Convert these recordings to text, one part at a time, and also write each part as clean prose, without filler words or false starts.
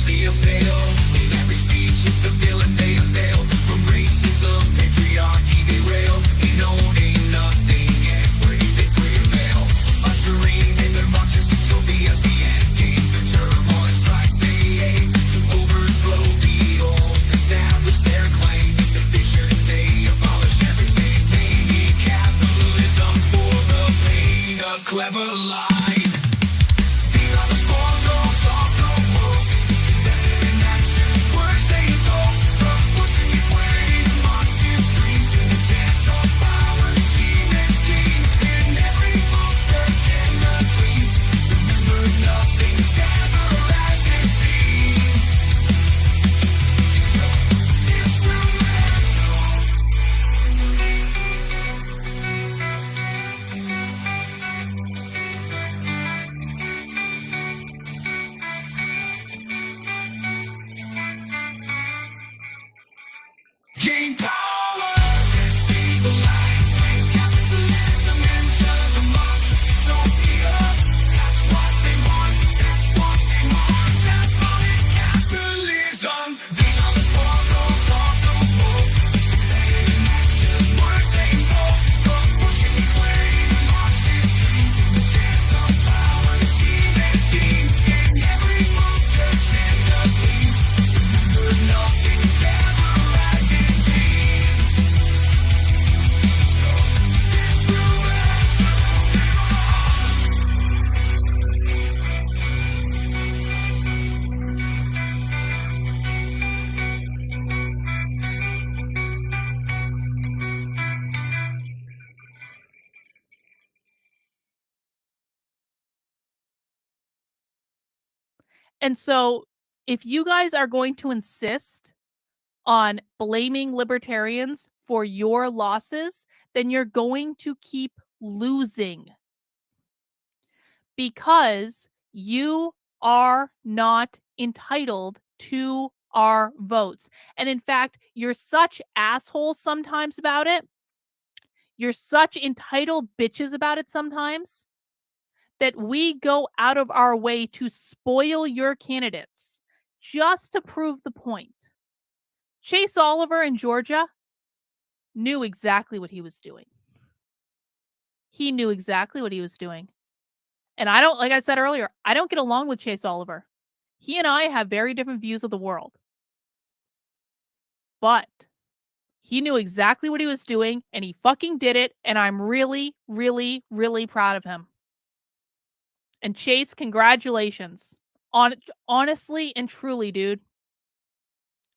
steal sail. In every speech it's the villain they unveil. From racism, patriarchy they rail. Ain't known, ain't nothing, and free they prevail. Ushering in their Marxist utopias, the end game. The turmoil and strife they aim to overthrow the old. Establish their claim, the vision they abolish everything. They need capitalism for the pain of clever life. These are the four laws of the woke. In actions, words they invoke. From pushing and weighing Marxist dreams in the dance of power, scheme and scheme. In every move, search and the dreams. Remember, nothing's ever as it seems. So, instrumental. Gain power, destabilize, bring capitalism into the Marxist utopia. That's what they want, that's what they want. Abolish capitalism. These are the four laws of the woke. In actions, words they invoke. From pushing and claiming Marxist dreams in the dance of power, scheme and scheme. In every move, search and the themes. Remember, nothing's ever as it seems. So, And so, if you guys are going to insist on blaming libertarians for your losses, then you're going to keep losing. Because you are not entitled to our votes. And in fact, you're such assholes sometimes about it. You're such entitled bitches about it sometimes that we go out of our way to spoil your candidates just to prove the point. Chase Oliver in Georgia knew exactly what he was doing. He knew exactly what he was doing. And I don't, like I said earlier, I don't get along with Chase Oliver. He and I have very different views of the world. But he knew exactly what he was doing, and he fucking did it, and I'm really, really, really proud of him. And Chase, congratulations. Honestly and truly, dude.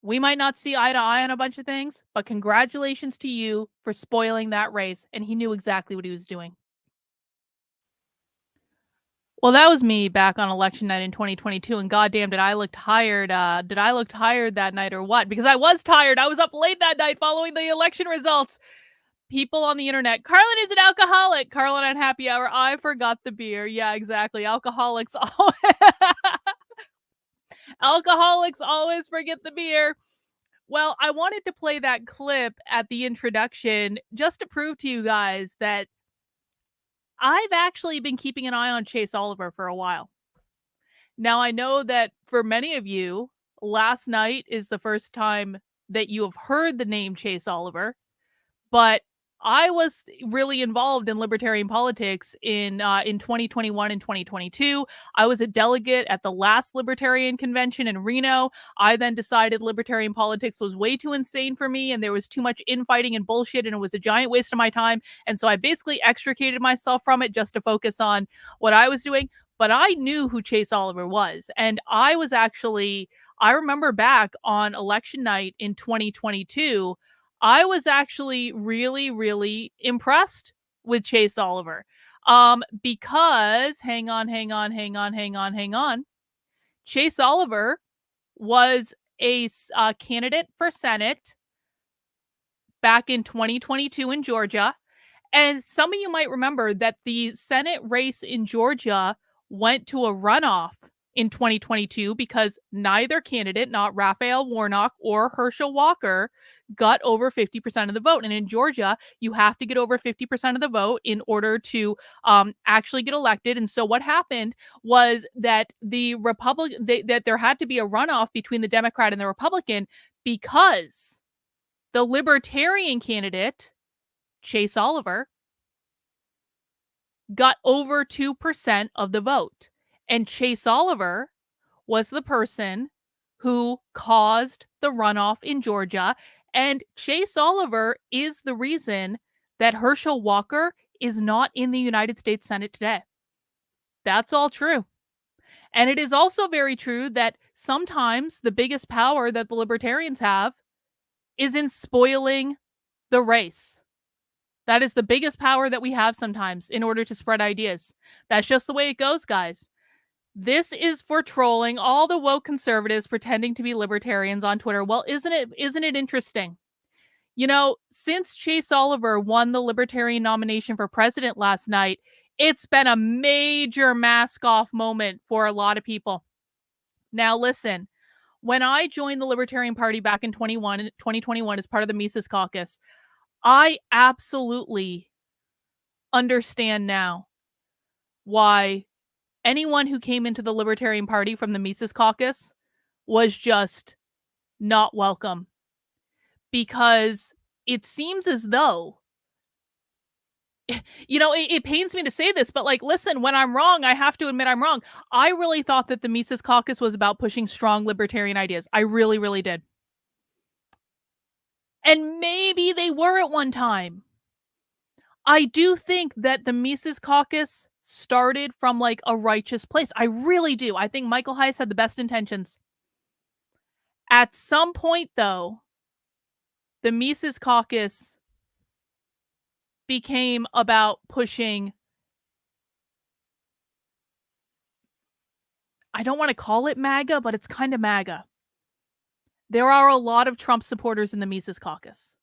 We might not see eye to eye on a bunch of things, but congratulations to you for spoiling that race, and he knew exactly what he was doing. Well, that was me back on election night in 2022, and goddamn, did I look tired? Did I look tired that night or what? Because I was tired. I was up late that night following the election results. People on the internet, Carlin is an alcoholic. Carlin on happy hour. I forgot the beer. Yeah, exactly. Alcoholics Alcoholics always forget the beer. Well, I wanted to play that clip at the introduction just to prove to you guys that I've actually been keeping an eye on Chase Oliver for a while. Now, I know that for many of you, last night is the first time that you have heard the name Chase Oliver, but I was really involved in libertarian politics in 2021 and 2022. I was a delegate at the last Libertarian Convention in Reno. I then decided libertarian politics was way too insane for me, and there was too much infighting and bullshit, and it was a giant waste of my time. And so I basically extricated myself from it just to focus on what I was doing. But I knew who Chase Oliver was, and I remember back on election night in 2022, I was actually really, really impressed with Chase Oliver. Because, hang on. Chase Oliver was a candidate for Senate back in 2022 in Georgia. And some of you might remember that the Senate race in Georgia went to a runoff in 2022 because neither candidate, not Raphael Warnock or Herschel Walker, got over 50% of the vote. And in Georgia, you have to get over 50% of the vote in order to actually get elected. And so what happened was that that there had to be a runoff between the Democrat and the Republican because the Libertarian candidate, Chase Oliver, got over 2% of the vote. And Chase Oliver was the person who caused the runoff in Georgia. And Chase Oliver is the reason that Herschel Walker is not in the United States Senate today. That's all true. And it is also very true that sometimes the biggest power that the libertarians have is in spoiling the race. That is the biggest power that we have sometimes in order to spread ideas. That's just the way it goes, guys. This is for trolling all the woke conservatives pretending to be libertarians on Twitter. Well, isn't it interesting? You know, since Chase Oliver won the Libertarian nomination for president last night, it's been a major mask-off moment for a lot of people. Now, listen, when I joined the Libertarian Party back in 2021 as part of the Mises Caucus, I absolutely understand now why anyone who came into the Libertarian Party from the Mises Caucus was just not welcome. Because it seems as though, you know, it pains me to say this, but like, listen, when I'm wrong, I have to admit I'm wrong. I really thought that the Mises Caucus was about pushing strong libertarian ideas. I really, really did. And maybe they were at one time. I do think that the Mises Caucus started from like a righteous place. I really do. I think Michael Heiss had the best intentions. At some point, though, the Mises Caucus became about pushing, I don't want to call it MAGA, but it's kind of MAGA. There are a lot of Trump supporters in the Mises Caucus.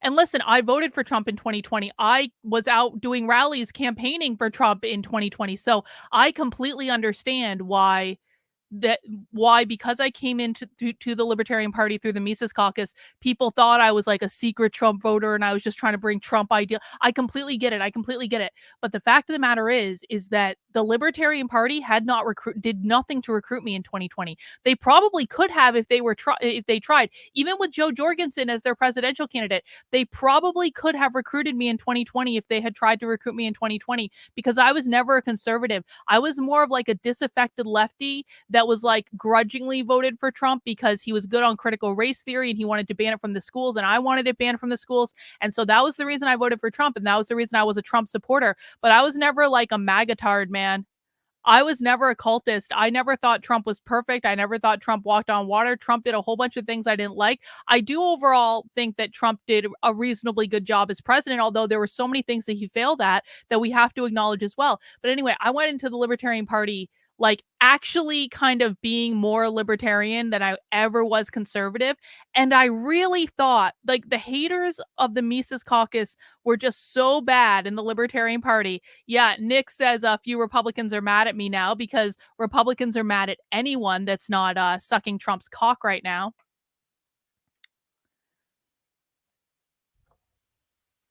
And listen, I voted for Trump in 2020. I was out doing rallies campaigning for Trump in 2020. So I completely understand why, because I came into to the Libertarian Party through the Mises Caucus, people thought I was like a secret Trump voter and I was just trying to bring Trump idea. I completely get it. But the fact of the matter is that the Libertarian Party did nothing to recruit me in 2020. They probably could have if they tried. Even with Joe Jorgensen as their presidential candidate, they probably could have recruited me in 2020 if they had tried to recruit me in 2020, because I was never a conservative. I was more of like a disaffected lefty that was like grudgingly voted for Trump because he was good on critical race theory and he wanted to ban it from the schools and I wanted it banned from the schools. And so that was the reason I voted for Trump, and that was the reason I was a Trump supporter. But I was never like a MAGA-tard, man. I was never a cultist. I never thought Trump was perfect. I never thought Trump walked on water. Trump did a whole bunch of things I didn't like. I do overall think that Trump did a reasonably good job as president, although there were so many things that he failed at that we have to acknowledge as well. But anyway, I went into the Libertarian Party like actually kind of being more libertarian than I ever was conservative. And I really thought like the haters of the Mises Caucus were just so bad in the Libertarian Party. Yeah, Nick says a few Republicans are mad at me now because Republicans are mad at anyone that's not sucking Trump's cock right now.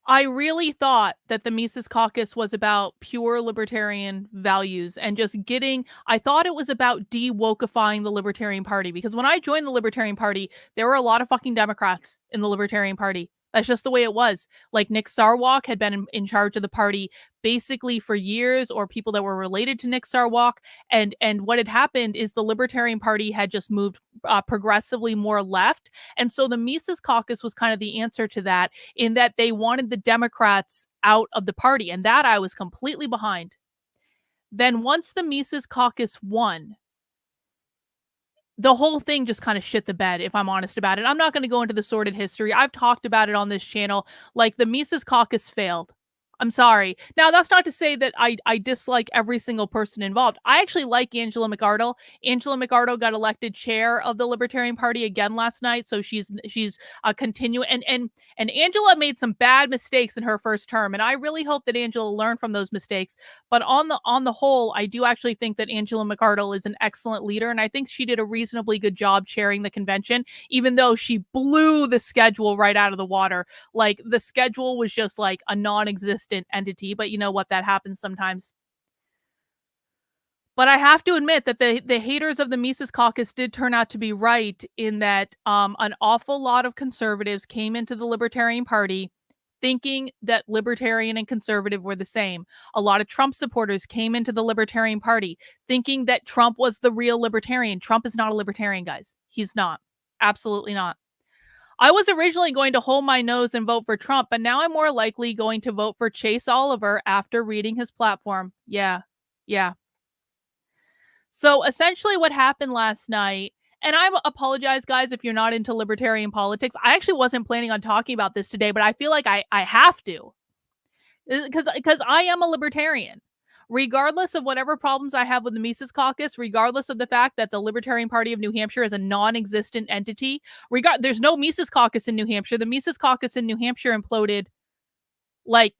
I really thought that the Mises Caucus was about pure libertarian values and just I thought it was about de-wokeifying the Libertarian Party, because when I joined the Libertarian Party, there were a lot of fucking Democrats in the Libertarian Party. That's just the way it was. Like Nick Sarwark had been in charge of the party basically for years, or people that were related to Nick Sarwark. And what had happened is the Libertarian Party had just moved progressively more left. And so the Mises Caucus was kind of the answer to that, in that they wanted the Democrats out of the party. And that I was completely behind. Then once the Mises Caucus won, the whole thing just kind of shit the bed, if I'm honest about it. I'm not going to go into the sordid history. I've talked about it on this channel. Like, the Mises Caucus failed. I'm sorry. Now, that's not to say that I dislike every single person involved. I actually like Angela McArdle. Angela McArdle got elected chair of the Libertarian Party again last night, so she's continuing. And Angela made some bad mistakes in her first term, and I really hope that Angela learned from those mistakes. But on the whole, I do actually think that Angela McArdle is an excellent leader, and I think she did a reasonably good job chairing the convention, even though she blew the schedule right out of the water. Like, the schedule was just like a non-existent entity, but you know what? That happens sometimes. But I have to admit that the haters of the Mises Caucus did turn out to be right in that an awful lot of conservatives came into the Libertarian Party thinking that libertarian and conservative were the same. A lot of Trump supporters came into the Libertarian Party thinking that Trump was the real libertarian. Trump is not a libertarian, guys. He's not. Absolutely not. I was originally going to hold my nose and vote for Trump, but now I'm more likely going to vote for Chase Oliver after reading his platform. Yeah. Yeah. So essentially what happened last night, and I apologize, guys, if you're not into libertarian politics. I actually wasn't planning on talking about this today, but I feel like I have to, because I am a libertarian. Regardless of whatever problems I have with the Mises Caucus, regardless of the fact that the Libertarian Party of New Hampshire is a non-existent entity, there's no Mises Caucus in New Hampshire. The Mises Caucus in New Hampshire imploded like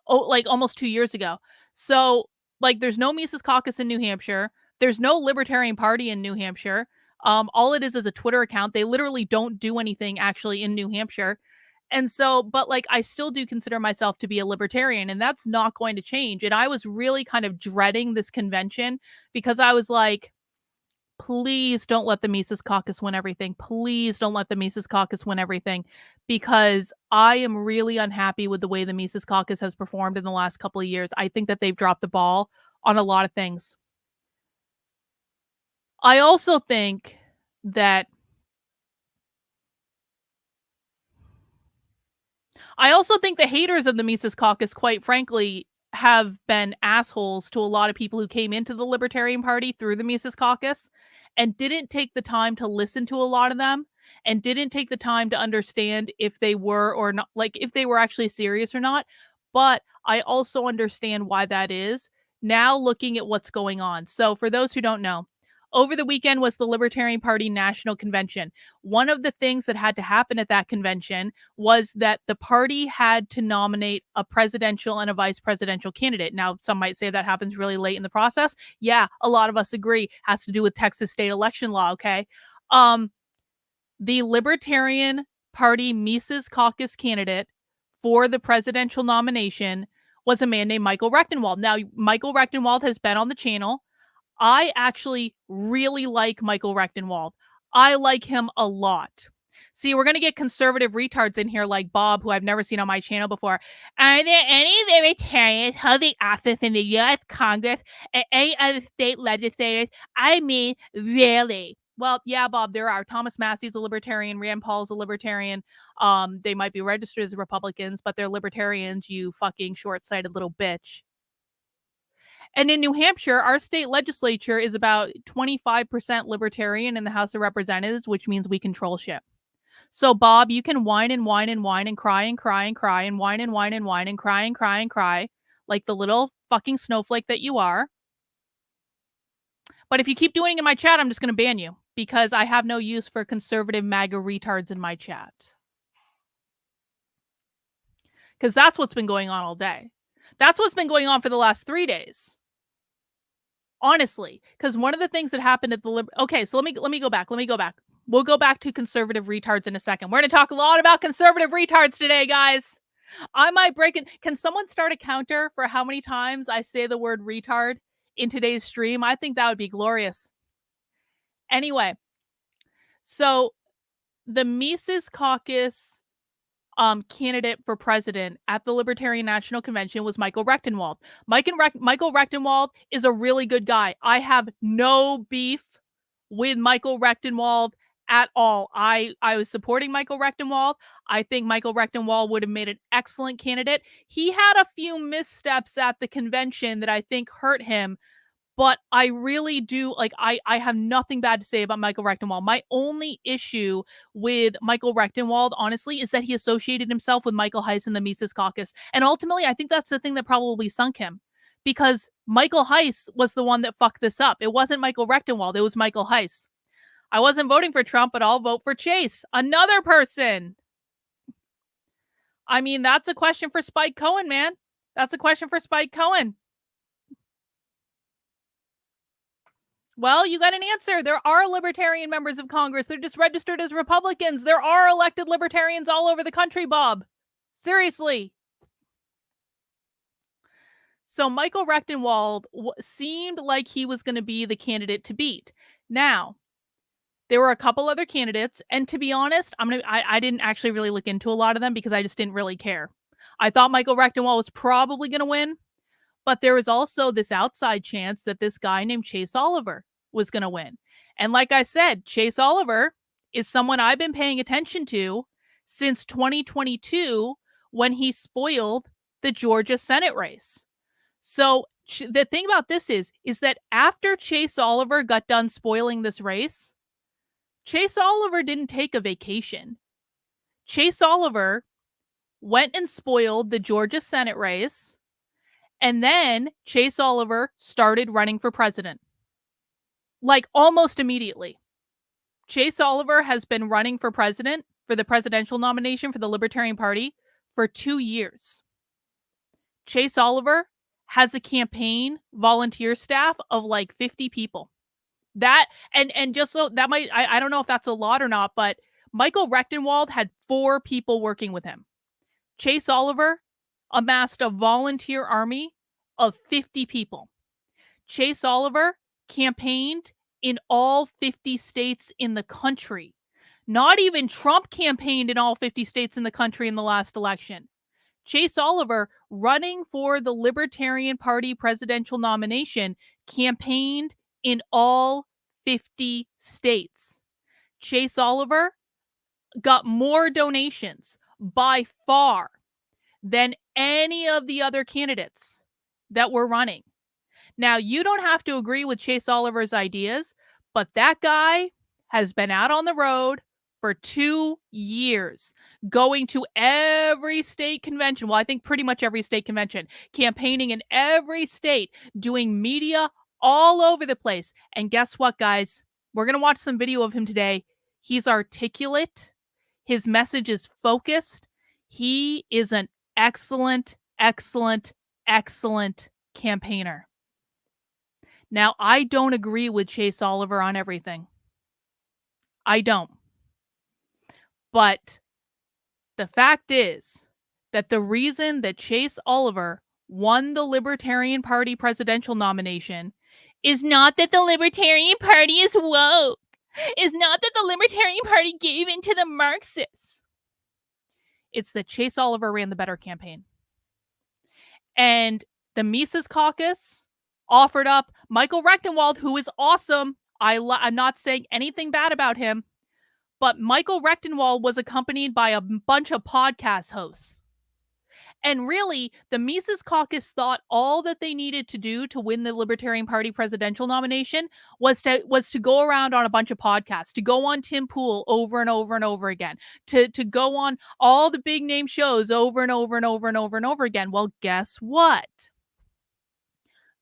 like almost 2 years ago. So like, there's no Mises Caucus in New Hampshire. There's no Libertarian Party in New Hampshire. All it is a Twitter account. They literally don't do anything actually in New Hampshire. And so, but like, I still do consider myself to be a libertarian, and that's not going to change. And I was really kind of dreading this convention because I was like, please don't let the Mises Caucus win everything. Please don't let the Mises Caucus win everything, because I am really unhappy with the way the Mises Caucus has performed in the last couple of years. I think that they've dropped the ball on a lot of things. I also think that the haters of the Mises Caucus, quite frankly, have been assholes to a lot of people who came into the Libertarian Party through the Mises Caucus and didn't take the time to listen to a lot of them and didn't take the time to understand if they were or not, like if they were actually serious or not. But I also understand why that is now looking at what's going on. So, for those who don't know, over the weekend was the Libertarian Party National Convention. One of the things that had to happen at that convention was that the party had to nominate a presidential and a vice presidential candidate. Now, some might say that happens really late in the process. Yeah, a lot of us agree. Has to do with Texas state election law, okay? The Libertarian Party Mises Caucus candidate for the presidential nomination was a man named Michael Rechtenwald. Now, Michael Rechtenwald has been on the channel. I actually really like Michael Rechtenwald. I like him a lot. See, we're going to get conservative retards in here like Bob, who I've never seen on my channel before. Are there any libertarians holding office in the U.S. Congress and any other state legislators? I mean, really? Well, yeah, Bob, there are. Thomas Massey's a libertarian. Rand Paul's a libertarian. They might be registered as Republicans, but they're libertarians, you fucking short-sighted little bitch. And in New Hampshire, our state legislature is about 25% libertarian in the House of Representatives, which means we control shit. So, Bob, you can whine and whine and whine and cry and cry and cry and whine and whine and whine and cry and cry and cry like the little fucking snowflake that you are. But if you keep doing it in my chat, I'm just going to ban you because I have no use for conservative MAGA retards in my chat. Because that's what's been going on all day. That's what's been going on for the last 3 days. Honestly, because one of the things that happened at the okay, so let me go back. We'll go back to conservative retards in a second. We're going to talk a lot about conservative retards today, guys. I might break it. Can someone start a counter for how many times I say the word retard in today's stream? I think that would be glorious. Anyway, so the Mises Caucus candidate for president at the Libertarian National Convention was Michael Rechtenwald. Michael Rechtenwald is a really good guy. I have no beef with Michael Rechtenwald at all. I was supporting Michael Rechtenwald. I think Michael Rechtenwald would have made an excellent candidate. He had a few missteps at the convention that I think hurt him, But I really do, like, I have nothing bad to say about Michael Rectenwald. My only issue with Michael Rectenwald, honestly, is that he associated himself with Michael Heiss in the Mises Caucus. And ultimately, I think that's the thing that probably sunk him. Because Michael Heiss was the one that fucked this up. It wasn't Michael Rectenwald, it was Michael Heiss. I wasn't voting for Trump, but I'll vote for Chase. Another person. I mean, that's a question for Spike Cohen, man. That's a question for Spike Cohen. Well, you got an answer. There are libertarian members of Congress. They're just registered as Republicans. There are elected libertarians all over the country, Bob. Seriously. So Michael Rectenwald seemed like he was going to be the candidate to beat. Now, there were a couple other candidates, and to be honest, I didn't actually really look into a lot of them because I just didn't really care. I thought Michael Rectenwald was probably going to win. But there was also this outside chance that this guy named Chase Oliver was going to win. And like I said, Chase Oliver is someone I've been paying attention to since 2022 when he spoiled the Georgia Senate race. So the thing about this is that after Chase Oliver got done spoiling this race, Chase Oliver didn't take a vacation. Chase Oliver went and spoiled the Georgia Senate race. And then Chase Oliver started running for president. Like almost immediately. Chase Oliver has been running for president for the presidential nomination for the Libertarian Party for 2 years. Chase Oliver has a campaign volunteer staff of like 50 people. That and just so that might, I don't know if that's a lot or not, but Michael Rectenwald had 4 people working with him. Chase Oliver amassed a volunteer army of 50 people. Chase Oliver campaigned in all 50 states in the country. Not even Trump campaigned in all 50 states in the country in the last election. Chase Oliver, running for the Libertarian Party presidential nomination, campaigned in all 50 states. Chase Oliver got more donations by far than any of the other candidates that were running. Now, you don't have to agree with Chase Oliver's ideas, but that guy has been out on the road for 2 years, going to every state convention. Well, I think pretty much every state convention, campaigning in every state, doing media all over the place. And guess what, guys? We're going to watch some video of him today. He's articulate. His message is focused. He is an excellent, excellent, excellent campaigner. Now, I don't agree with Chase Oliver on everything. I don't. But the fact is that the reason that Chase Oliver won the Libertarian Party presidential nomination is not that the Libertarian Party is woke. Is not that the Libertarian Party gave in to the Marxists. It's that Chase Oliver ran the better campaign. And the Mises Caucus offered up Michael Rectenwald, who is awesome. I'm not saying anything bad about him. But Michael Rectenwald was accompanied by a bunch of podcast hosts. And really, the Mises Caucus thought all that they needed to do to win the Libertarian Party presidential nomination was to go around on a bunch of podcasts, to go on Tim Pool over and over and over again, to go on all the big name shows over and over and over and over and over again. Well, guess what?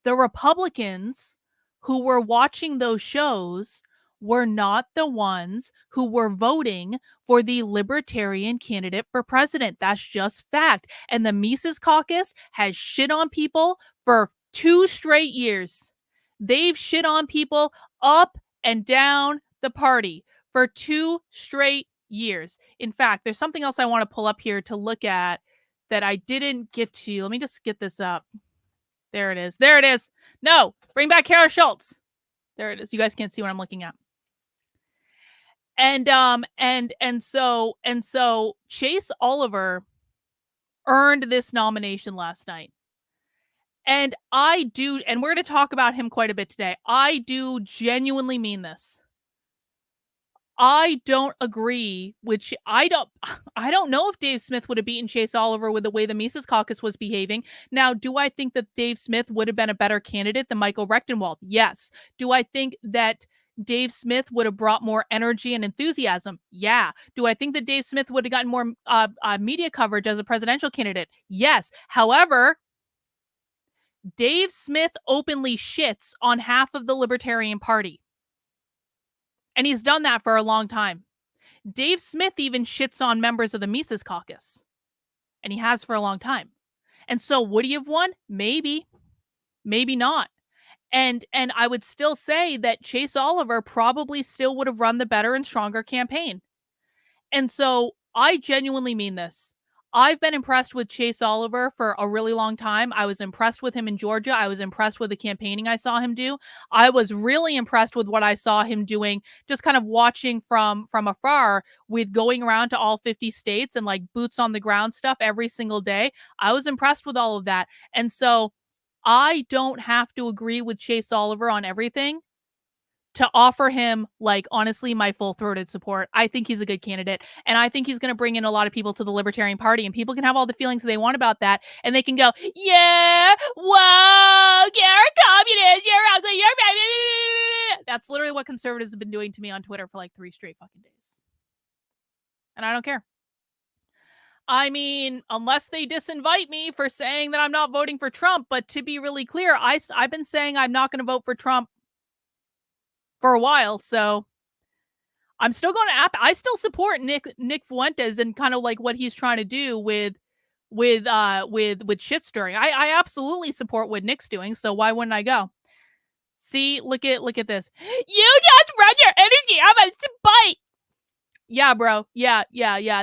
The Republicans who were watching those shows were not the ones who were voting for the Libertarian candidate for president. That's just fact. And the Mises Caucus has shit on people for 2 straight years. They've shit on people up and down the party for 2 straight years. In fact, there's something else I want to pull up here to look at that I didn't get to. Let me just get this up. There it is. There it is. No, bring back Kara Schultz. There it is. You guys can't see what I'm looking at. And so Chase Oliver earned this nomination last night. And I do, and we're going to talk about him quite a bit today. I do genuinely mean this. I don't agree with I don't know if Dave Smith would have beaten Chase Oliver with the way the Mises Caucus was behaving. Now, do I think that Dave Smith would have been a better candidate than Michael Rectenwald? Yes. Do I think that Dave Smith would have brought more energy and enthusiasm? Yeah. Do I think that Dave Smith would have gotten more media coverage as a presidential candidate? Yes. However, Dave Smith openly shits on half of the Libertarian Party. And he's done that for a long time. Dave Smith even shits on members of the Mises Caucus. And he has for a long time. And so would he have won? Maybe. Maybe not. And I would still say that Chase Oliver probably still would have run the better and stronger campaign. And so I genuinely mean this. I've been impressed with Chase Oliver for a really long time. I was impressed with him in Georgia. I was impressed with the campaigning I saw him do. I was really impressed with what I saw him doing, just kind of watching from afar with going around to all 50 states and like boots on the ground stuff every single day. I was impressed with all of that. And so I don't have to agree with Chase Oliver on everything to offer him, like, honestly, my full-throated support. I think he's a good candidate, and I think he's going to bring in a lot of people to the Libertarian Party, and people can have all the feelings they want about that, and they can go, yeah, whoa, you're a communist, you're ugly, you're bad. That's literally what conservatives have been doing to me on Twitter for like 3 straight fucking days. And I don't care. I mean, unless they disinvite me for saying that I'm not voting for Trump, but to be really clear, I've been saying I'm not going to vote for Trump for a while, so I'm still going to I still support Nick Fuentes and kind of like what he's trying to do with shit stirring. I absolutely support what Nick's doing, so why wouldn't I go? See, look at this. You just run your energy out of spite. Yeah, bro. Yeah.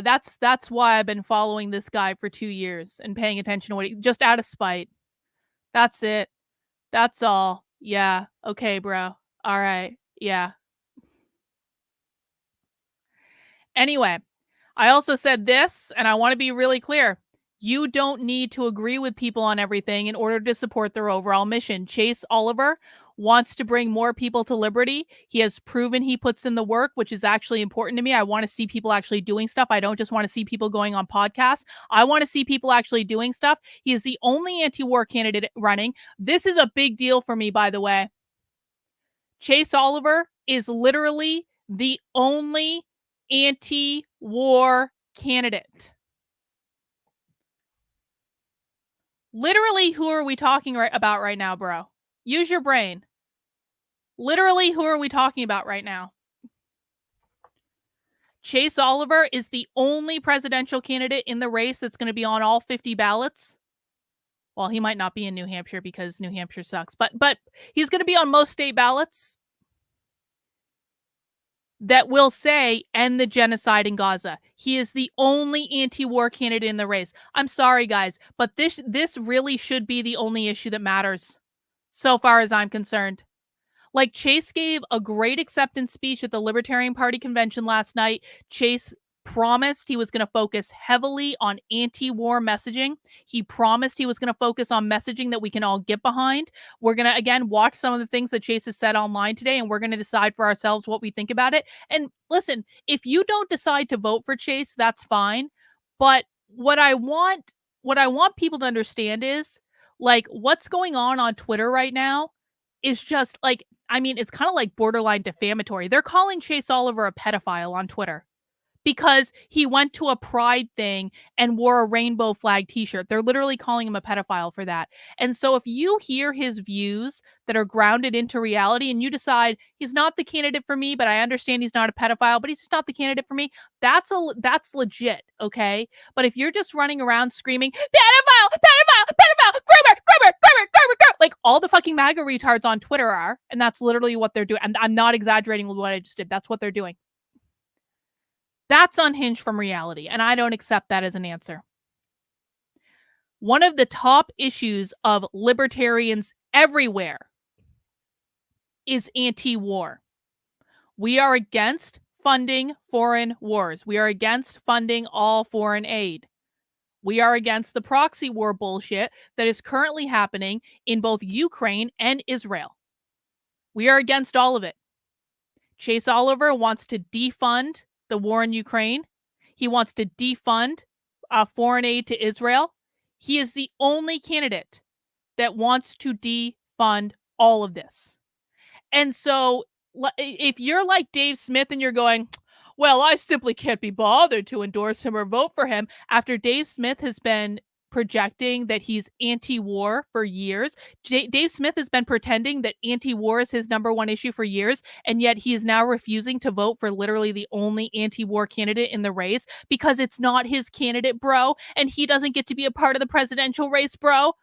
That's why I've been following this guy for 2 years and paying attention to what he just out of spite. That's it. That's all. Yeah. Okay, bro. All right. Yeah. Anyway, I also said this, and I want to be really clear. You don't need to agree with people on everything in order to support their overall mission. Chase Oliver wants to bring more people to liberty. He has proven he puts in the work, which is actually important to me. I want to see people actually doing stuff. I don't just want to see people going on podcasts. I want to see people actually doing stuff. He is the only anti-war candidate running. This is a big deal for me, by the way. Chase Oliver is literally the only anti-war candidate. Literally, who are we talking about right now, bro? Use your brain. Literally, who are we talking about right now? Chase Oliver is the only presidential candidate in the race that's going to be on all 50 ballots. Well, he might not be in New Hampshire because New Hampshire sucks, but he's going to be on most state ballots that will say end the genocide in Gaza. He is the only anti-war candidate in the race. I'm sorry, guys, but this really should be the only issue that matters, so far as I'm concerned. Like, Chase gave a great acceptance speech at the Libertarian Party convention last night. Chase promised he was going to focus heavily on anti-war messaging. He promised he was going to focus on messaging that we can all get behind. We're going to, again, watch some of the things that Chase has said online today, and we're going to decide for ourselves what we think about it. And listen, if you don't decide to vote for Chase, that's fine. But what I want people to understand is, like, what's going on Twitter right now is just, like, I mean, it's kind of like borderline defamatory. They're calling Chase Oliver a pedophile on Twitter because he went to a pride thing and wore a rainbow flag t-shirt. They're literally calling him a pedophile for that. And so if you hear his views that are grounded into reality and you decide he's not the candidate for me, but I understand he's not a pedophile, but he's just not the candidate for me, that's legit, okay? But if you're just running around screaming, pedophile, pedophile, pedophile, groomer, like all the fucking MAGA retards on Twitter are, and that's literally what they're doing. And I'm not exaggerating with what I just did. That's what they're doing. That's unhinged from reality, and I don't accept that as an answer. One of the top issues of libertarians everywhere is anti-war. We are against funding foreign wars. We are against funding all foreign aid. We are against the proxy war bullshit that is currently happening in both Ukraine and Israel. We are against all of it. Chase Oliver wants to defund the war in Ukraine. He wants to defund foreign aid to Israel. He is the only candidate that wants to defund all of this. And so if you're like Dave Smith and you're going, well, I simply can't be bothered to endorse him or vote for him, after Dave Smith has been projecting that he's anti-war for years. Dave Smith has been pretending that anti-war is his number one issue for years, and yet he is now refusing to vote for literally the only anti-war candidate in the race because it's not his candidate, bro, and he doesn't get to be a part of the presidential race, bro.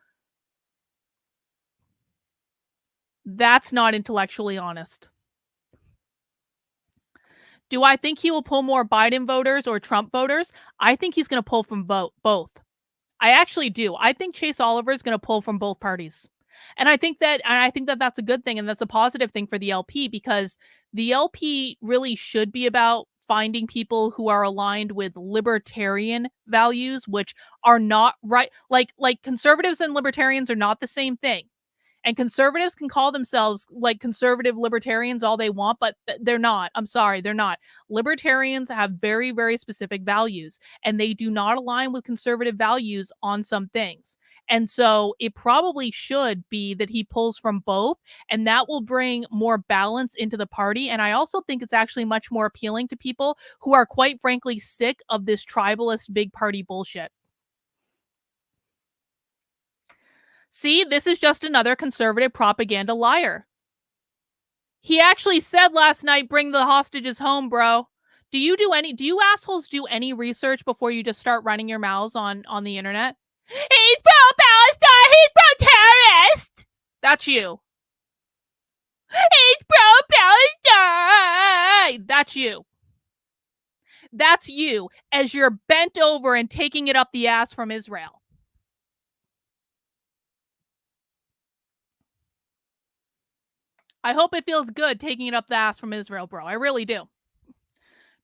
That's not intellectually honest. Do I think he will pull more Biden voters or Trump voters? I think he's going to pull from both. I actually do. I think Chase Oliver is going to pull from both parties. And I think that that's a good thing, and that's a positive thing for the LP, because the LP really should be about finding people who are aligned with libertarian values, which are not right. Like conservatives and libertarians are not the same thing. And conservatives can call themselves like conservative libertarians all they want, but they're not. I'm sorry, they're not. Libertarians have very, very specific values, and they do not align with conservative values on some things. And so it probably should be that he pulls from both, and that will bring more balance into the party. And I also think it's actually much more appealing to people who are, quite frankly, sick of this tribalist big party bullshit. See, this is just another conservative propaganda liar. He actually said last night, bring the hostages home, bro. Do you assholes do any research before you just start running your mouths on the internet? He's pro-Palestine! He's pro-terrorist! That's you. He's pro-Palestine! That's you. That's you as you're bent over and taking it up the ass from Israel. I hope it feels good taking it up the ass from Israel, bro. I really do.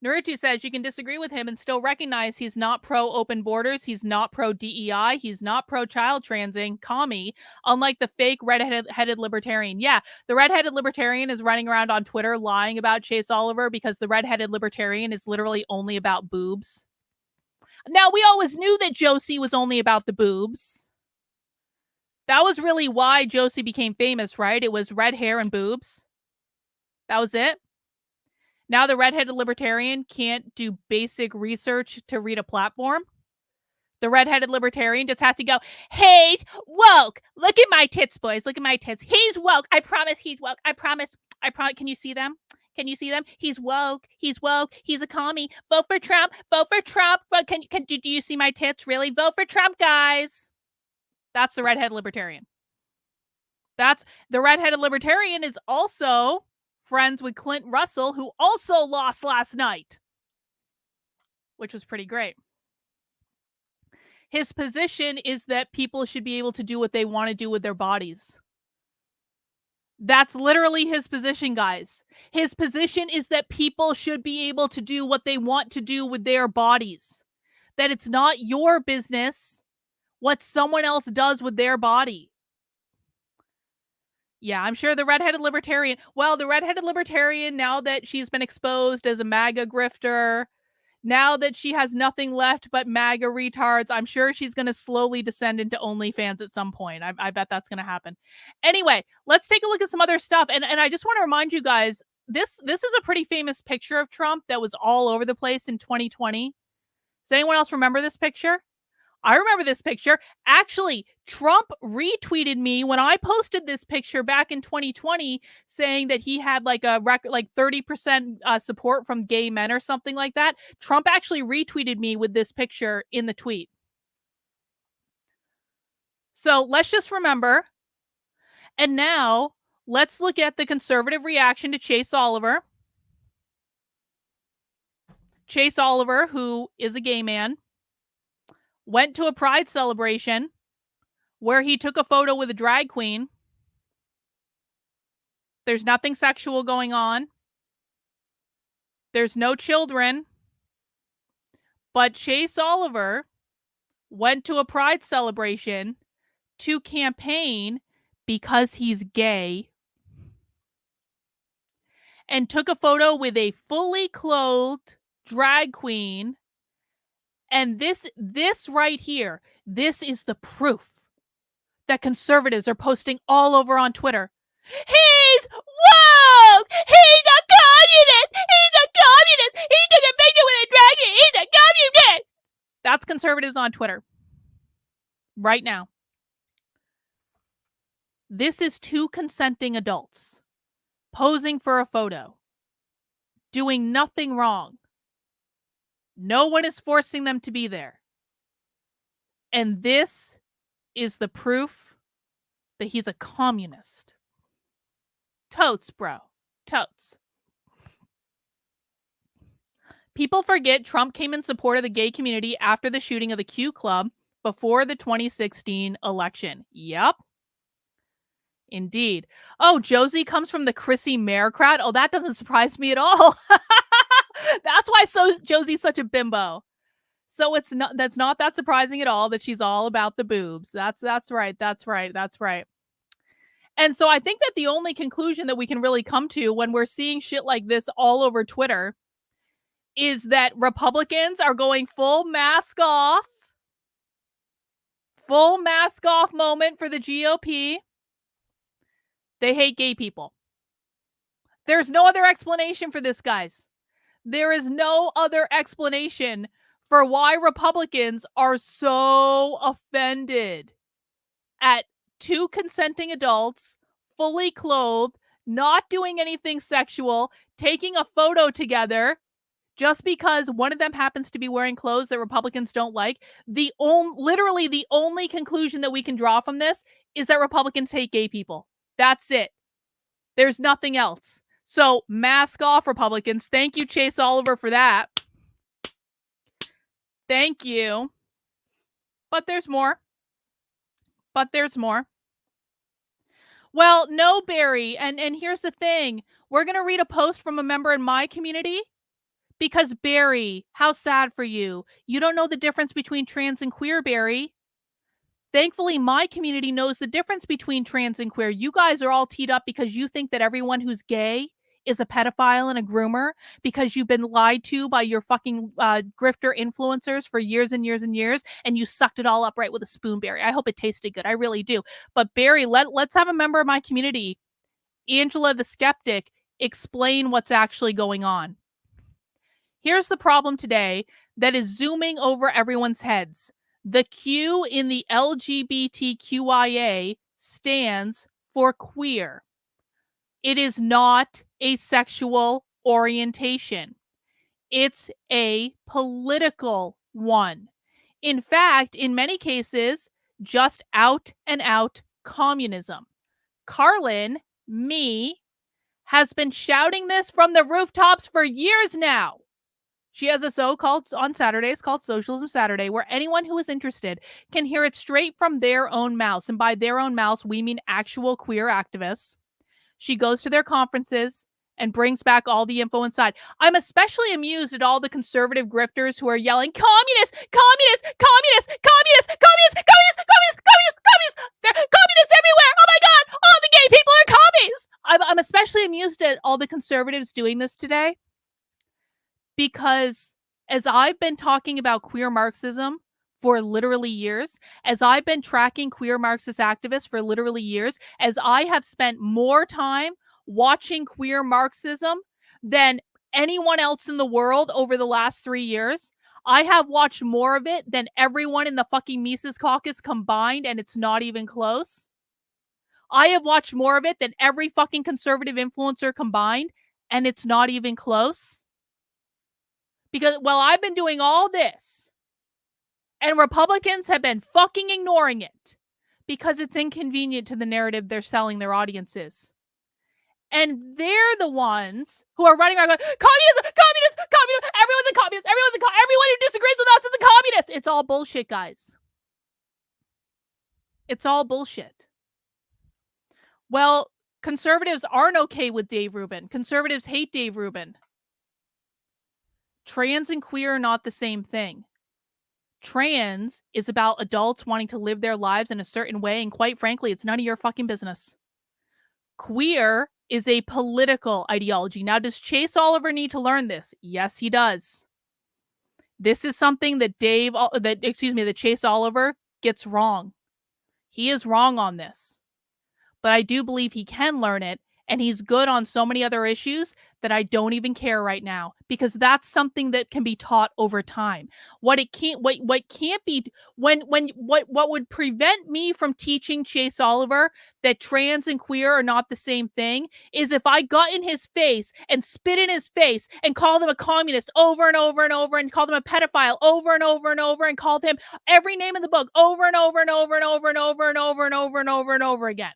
Naruto says you can disagree with him and still recognize he's not pro-open borders, he's not pro-DEI, he's not pro-child transing, commie, unlike the fake red-headed libertarian. Yeah, the red-headed libertarian is running around on Twitter lying about Chase Oliver because the red-headed libertarian is literally only about boobs. Now, we always knew that Josie was only about the boobs. That was really why Josie became famous, right? It was red hair and boobs. That was it. Now the redheaded libertarian can't do basic research to read a platform. The redheaded libertarian just has to go, he's woke. Look at my tits, boys. Look at my tits. He's woke. I promise he's woke. I promise. Can you see them? Can you see them? He's woke. He's woke. He's a commie. Vote for Trump. Vote for Trump. Do you see my tits? Really? Vote for Trump, guys. That's the redheaded libertarian. That's the redheaded libertarian is also friends with Clint Russell, who also lost last night, which was pretty great. His position is that people should be able to do what they want to do with their bodies. That's literally his position, guys. His position is that people should be able to do what they want to do with their bodies. That it's not your business what someone else does with their body. Yeah, I'm sure the redheaded libertarian, now that she's been exposed as a MAGA grifter, now that she has nothing left but MAGA retards, I'm sure she's going to slowly descend into OnlyFans at some point. I bet that's going to happen. Anyway, let's take a look at some other stuff. And I just want to remind you guys, this is a pretty famous picture of Trump that was all over the place in 2020. Does anyone else remember this picture? I remember this picture. Actually, Trump retweeted me when I posted this picture back in 2020 saying that he had like a record, like 30% support from gay men or something like that. Trump actually retweeted me with this picture in the tweet. So let's just remember. And now let's look at the conservative reaction to Chase Oliver. Chase Oliver, who is a gay man, went to a pride celebration where he took a photo with a drag queen. There's nothing sexual going on. There's no children. But Chase Oliver went to a pride celebration to campaign because he's gay. and took a photo with a fully clothed drag queen. And this right here, this is the proof that conservatives are posting all over on Twitter. He's woke! He's a communist! He's a communist! He took a picture with a drag queen! He's a communist! That's conservatives on Twitter. Right now. This is two consenting adults posing for a photo, doing nothing wrong. No one is forcing them to be there. And this is the proof that he's a communist. Totes, bro. Totes. People forget Trump came in support of the gay community after the shooting of the Q Club before the 2016 election. Yep. Indeed. Oh, Josie comes from the Chrissy Marecrat. Oh, that doesn't surprise me at all. That's why Josie's such a bimbo. So that's not that surprising at all that she's all about the boobs. That's right. That's right. And so I think that the only conclusion that we can really come to when we're seeing shit like this all over Twitter is that Republicans are going full mask off. Full mask off moment for the GOP. They hate gay people. There's no other explanation for this, guys. There is no other explanation for why Republicans are so offended at two consenting adults, fully clothed, not doing anything sexual, taking a photo together, just because one of them happens to be wearing clothes that Republicans don't like. Literally the only conclusion that we can draw from this is that Republicans hate gay people. That's it. There's nothing else. So mask off, Republicans. Thank you, Chase Oliver, for that. Thank you. But there's more. Well, no, Barry. And here's the thing. We're going to read a post from a member in my community because, Barry, how sad for you. You don't know the difference between trans and queer, Barry. Thankfully, my community knows the difference between trans and queer. You guys are all teed up because you think that everyone who's gay is a pedophile and a groomer because you've been lied to by your fucking grifter influencers for years and years and years, and you sucked it all up right with a spoon, Barry. I hope it tasted good. I really do. But Barry, let's have a member of my community, Angela the Skeptic, explain what's actually going on. Here's the problem today that is zooming over everyone's heads. The Q in the LGBTQIA stands for queer. It is not a sexual orientation. It's a political one. In fact, in many cases, just out and out communism. Carlin, me, has been shouting this from the rooftops for years now. She has a show called on Saturdays called Socialism Saturday, where anyone who is interested can hear it straight from their own mouths. And by their own mouths, we mean actual queer activists. She goes to their conferences and brings back all the info inside. I'm especially amused at all the conservative grifters who are yelling, communists, communists, communists, communists, communists, communists, communists, communists, communists. There are communists everywhere. Oh my God, all the gay people are commies. I'm especially amused at all the conservatives doing this today because as I've been talking about queer Marxism for literally years, as I've been tracking queer Marxist activists for literally years, as I have spent more time watching queer Marxism than anyone else in the world over the last 3 years, I have watched more of it than everyone in the fucking Mises caucus combined, and it's not even close. I have watched more of it than every fucking conservative influencer combined, and it's not even close. Because, well, I've been doing all this, and Republicans have been fucking ignoring it because it's inconvenient to the narrative they're selling their audiences. And they're the ones who are running around going, communism, communism, communism, everyone's a communist, everyone who disagrees with us is a communist. It's all bullshit, guys. It's all bullshit. Well, conservatives aren't okay with Dave Rubin. Conservatives hate Dave Rubin. Trans and queer are not the same thing. Trans is about adults wanting to live their lives in a certain way, and quite frankly, it's none of your fucking business. Queer is a political ideology. Now, does Chase Oliver need to learn this? Yes, he does. This is something that Chase Oliver gets wrong. He is wrong on this. But I do believe he can learn it, and he's good on so many other issues that I don't even care right now, because that's something that can be taught over time. What would prevent me from teaching Chase Oliver that trans and queer are not the same thing is if I got in his face and spit in his face and called him a communist over and over and over, and called him a pedophile over and over and over, and called him every name in the book over and over and over and over and over and over and over and over and over again.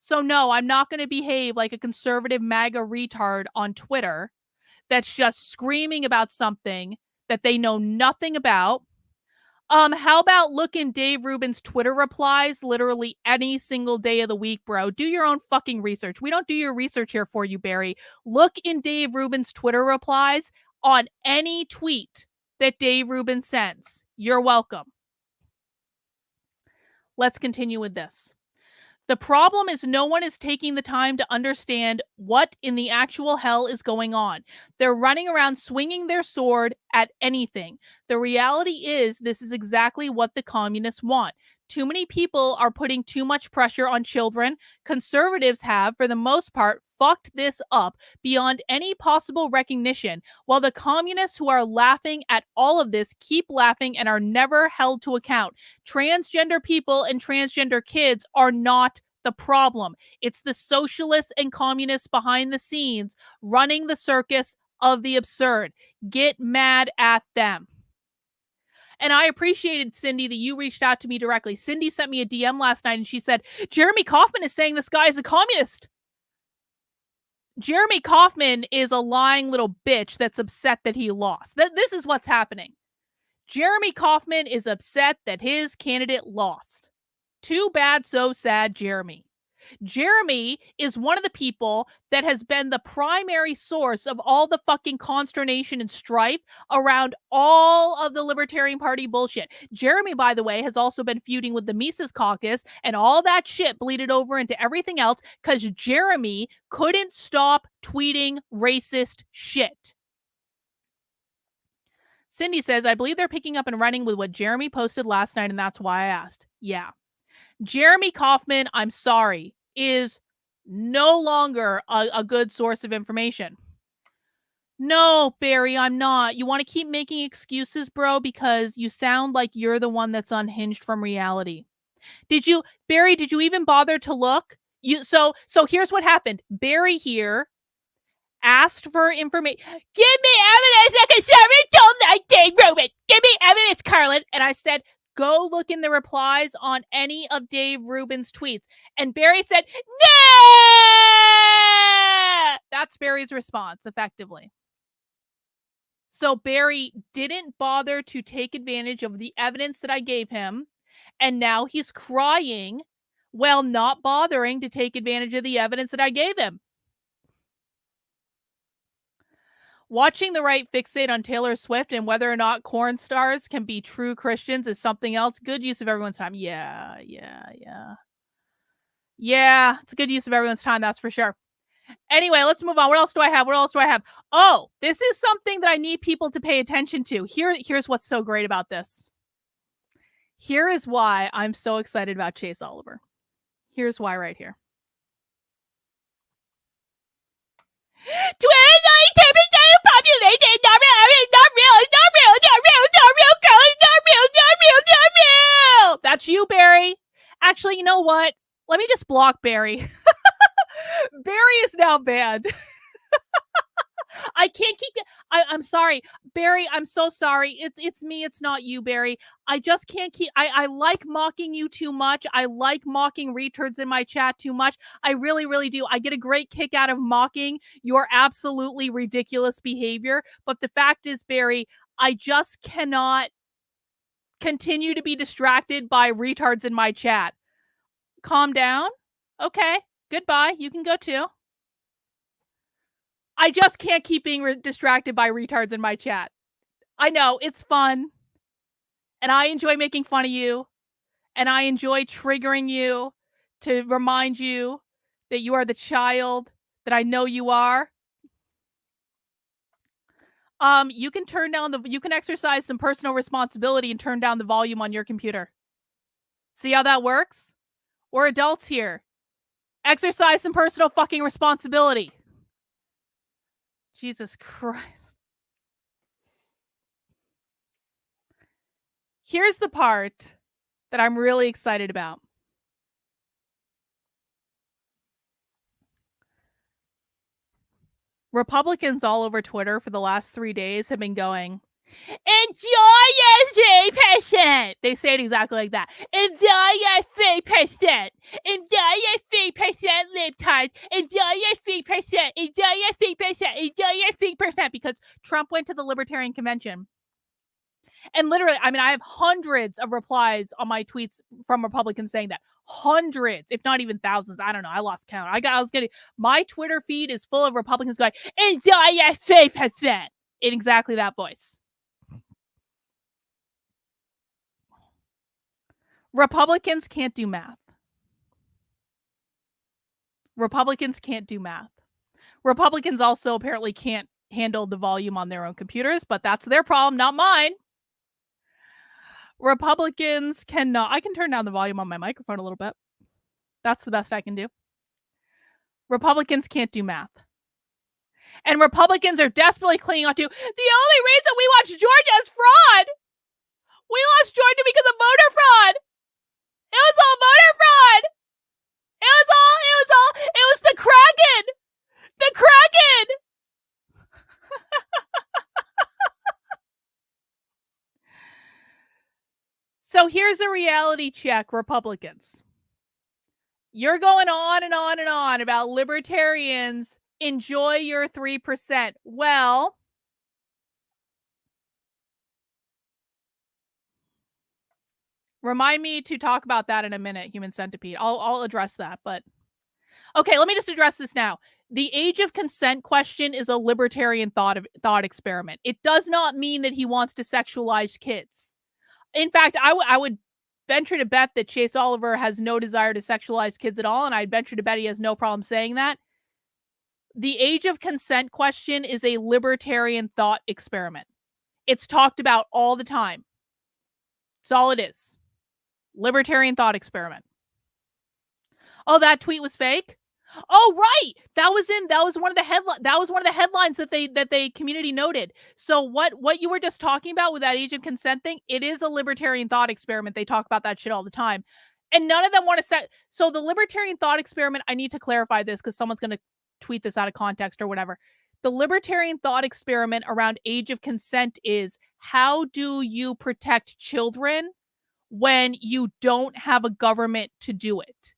So no, I'm not going to behave like a conservative MAGA retard on Twitter that's just screaming about something that they know nothing about. How about look in Dave Rubin's Twitter replies literally any single day of the week, bro? Do your own fucking research. We don't do your research here for you, Barry. Look in Dave Rubin's Twitter replies on any tweet that Dave Rubin sends. You're welcome. Let's continue with this. The problem is no one is taking the time to understand what in the actual hell is going on. They're running around swinging their sword at anything. The reality is this is exactly what the communists want. Too many people are putting too much pressure on children. Conservatives have, for the most part, fucked this up beyond any possible recognition, while the communists who are laughing at all of this keep laughing and are never held to account. Transgender people and transgender kids are not the problem. It's the socialists and communists behind the scenes running the circus of the absurd. Get mad at them. And I appreciated, Cindy, that you reached out to me directly. Cindy sent me a DM last night and she said, Jeremy Kauffman is saying this guy is a communist. Jeremy Kauffman is a lying little bitch that's upset that he lost. This is what's happening. Jeremy Kauffman is upset that his candidate lost. Too bad, so sad, Jeremy. Jeremy is one of the people that has been the primary source of all the fucking consternation and strife around all of the Libertarian Party bullshit. Jeremy, by the way, has also been feuding with the Mises caucus, and all that shit bleeded over into everything else because Jeremy couldn't stop tweeting racist shit. Cindy says, I believe they're picking up and running with what Jeremy posted last night, and that's why I asked. Yeah. Jeremy Kauffman, I'm sorry, is no longer a good source of information. No, Barry, I'm not. You want to keep making excuses, bro, because you sound like you're the one that's unhinged from reality. Barry, did you even bother to look? So here's what happened. Barry here asked for information. Give me evidence that conservatives don't like Dave Rubin. Give me evidence, Carlin. And I said, go look in the replies on any of Dave Rubin's tweets. And Barry said, no! That's Barry's response, effectively. So Barry didn't bother to take advantage of the evidence that I gave him. And now he's crying while not bothering to take advantage of the evidence that I gave him. Watching the right fixate on Taylor Swift and whether or not corn stars can be true Christians is something else. Good use of everyone's time. Yeah, it's a good use of everyone's time, that's for sure. Anyway, let's move on. What else do I have? Oh, this is something that I need people to pay attention to. Here's what's so great about this. Here is why I'm so excited about Chase Oliver. Here's why right here. 29% population, not real. That's you, Barry. Actually, you know what? Let me just block Barry. Barry is now banned. I can't keep it. I'm sorry, Barry. I'm so sorry. It's me. It's not you, Barry. I just can't keep. I like mocking you too much. I like mocking retards in my chat too much. I really, really do. I get a great kick out of mocking your absolutely ridiculous behavior. But the fact is, Barry, I just cannot continue to be distracted by retards in my chat. Calm down. Okay. Goodbye. You can go too. I just can't keep being distracted by retards in my chat. I know, it's fun. And I enjoy making fun of you. And I enjoy triggering you to remind you that you are the child that I know you are, you can you can exercise some personal responsibility and turn down the volume on your computer. See how that works? We're adults here. Exercise some personal fucking responsibility. Jesus Christ. Here's the part that I'm really excited about. Republicans all over Twitter for the last 3 days have been going, enjoy your 3%. They say it exactly like that. Enjoy your 3%. Enjoy your 3% libtards. Enjoy your 3%. Enjoy your 3%. Enjoy your 3%. Because Trump went to the Libertarian Convention. And literally, I mean, I have hundreds of replies on my tweets from Republicans saying that. Hundreds, if not even thousands. I don't know. I lost count. My Twitter feed is full of Republicans going, enjoy your 3%. In exactly that voice. Republicans can't do math. Republicans can't do math. Republicans also apparently can't handle the volume on their own computers, but that's their problem, not mine. Republicans cannot. I can turn down the volume on my microphone a little bit. That's the best I can do. Republicans can't do math. And Republicans are desperately clinging on to, the only reason we lost Georgia is fraud. We lost Georgia because of voter fraud. It was all voter fraud. It was the Kraken. The Kraken. So here's a reality check, Republicans. You're going on and on and on about libertarians. Enjoy your 3%. Well, remind me to talk about that in a minute, Human Centipede. I'll address that, but okay, let me just address this now. The age of consent question is a libertarian thought experiment. It does not mean that he wants to sexualize kids. In fact, I would venture to bet that Chase Oliver has no desire to sexualize kids at all, and I'd venture to bet he has no problem saying that. The age of consent question is a libertarian thought experiment. It's talked about all the time. That's all it is. Libertarian thought experiment. Oh, that tweet was fake? Oh, right. That was one of the headlines that they community noted. So what you were just talking about with that age of consent thing, it is a libertarian thought experiment. They talk about that shit all the time. And none of them want to set. So the libertarian thought experiment, I need to clarify this because someone's going to tweet this out of context or whatever. The libertarian thought experiment around age of consent is, how do you protect children when you don't have a government to do it?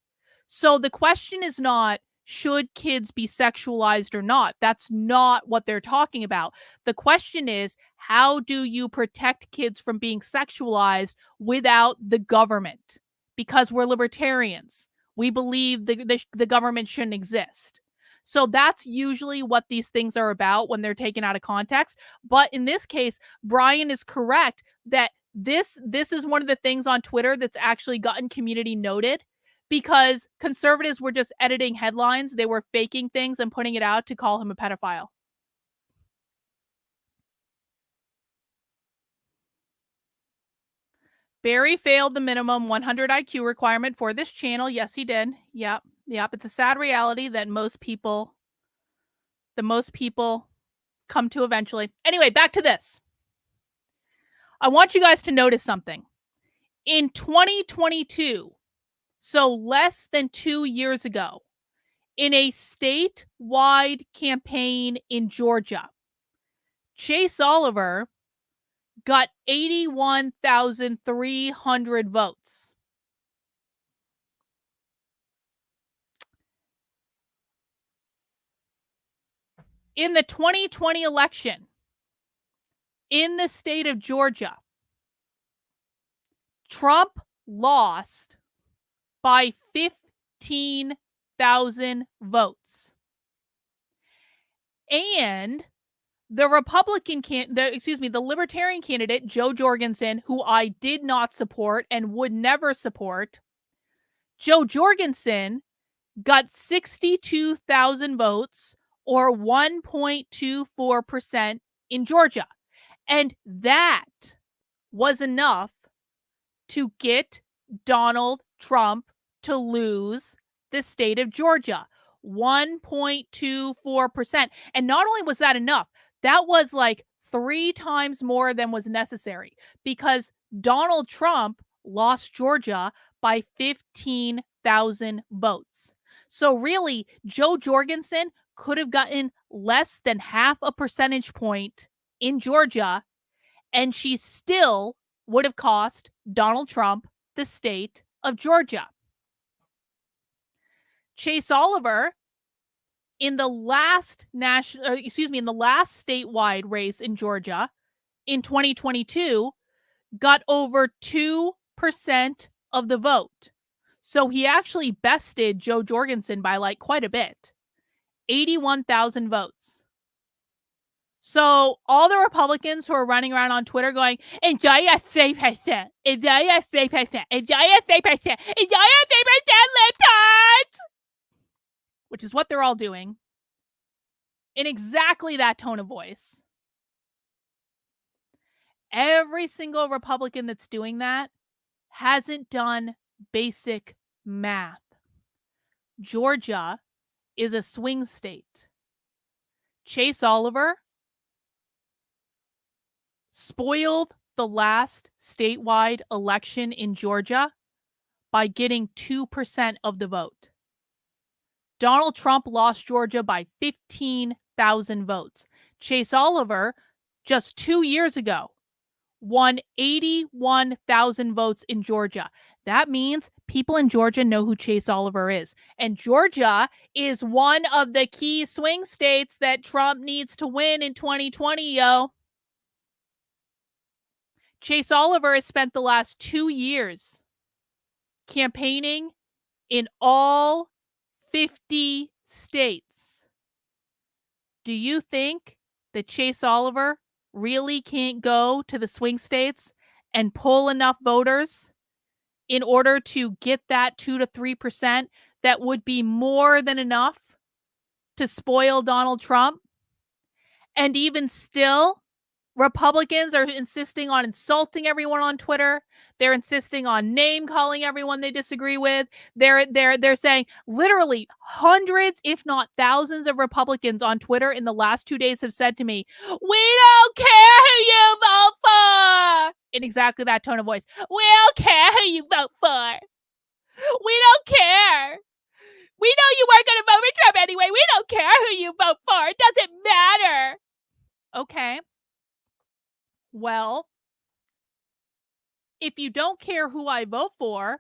So the question is not, should kids be sexualized or not? That's not what they're talking about. The question is, how do you protect kids from being sexualized without the government? Because we're libertarians. We believe the government shouldn't exist. So that's usually what these things are about when they're taken out of context. But in this case, Brian is correct that this is one of the things on Twitter that's actually gotten community noted, because conservatives were just editing headlines. They were faking things and putting it out to call him a pedophile. Barry failed the minimum 100 IQ requirement for this channel. Yes, he did. Yep. It's a sad reality that most people come to eventually. Anyway, back to this. I want you guys to notice something. In 2022, so less than 2 years ago, in a statewide campaign in Georgia, Chase Oliver got 81,300 votes. In the 2020 election, in the state of Georgia, Trump lost by 15,000 votes. And the the Libertarian candidate, Joe Jorgensen, who I did not support and would never support, Joe Jorgensen got 62,000 votes, or 1.24% in Georgia. And that was enough to get Donald Trump to lose the state of Georgia. 1.24%. And not only was that enough, that was like 3 times more than was necessary, because Donald Trump lost Georgia by 15,000 votes. So really, Joe Jorgensen could have gotten less than half a percentage point in Georgia, and she still would have cost Donald Trump the state of Georgia. Chase Oliver, in the last statewide race in Georgia in 2022, got over 2% of the vote. So he actually bested Joe Jorgensen by like quite a bit. 81,000 votes. So all the Republicans who are running around on Twitter going, enjoy your 3%, enjoy your 3%, enjoy your 3%, enjoy your 3%, libtards! Which is what they're all doing, in exactly that tone of voice. Every single Republican that's doing that hasn't done basic math. Georgia is a swing state. Chase Oliver spoiled the last statewide election in Georgia by getting 2% of the vote. Donald Trump lost Georgia by 15,000 votes. Chase Oliver, just 2 years ago, won 81,000 votes in Georgia. That means people in Georgia know who Chase Oliver is. And Georgia is one of the key swing states that Trump needs to win in 2020, yo. Chase Oliver has spent the last 2 years campaigning in all 50 states. Do you think that Chase Oliver really can't go to the swing states and pull enough voters in order to get that 2 to 3% that would be more than enough to spoil Donald Trump? And even still, Republicans are insisting on insulting everyone on Twitter. They're insisting on name calling everyone they disagree with. They're saying literally hundreds, if not thousands, of Republicans on Twitter in the last 2 days have said to me, "We don't care who you vote for," in exactly that tone of voice. "We don't care who you vote for. We don't care. We know you weren't going to vote for Trump anyway. We don't care who you vote for. It doesn't matter." Okay. Well, if you don't care who I vote for,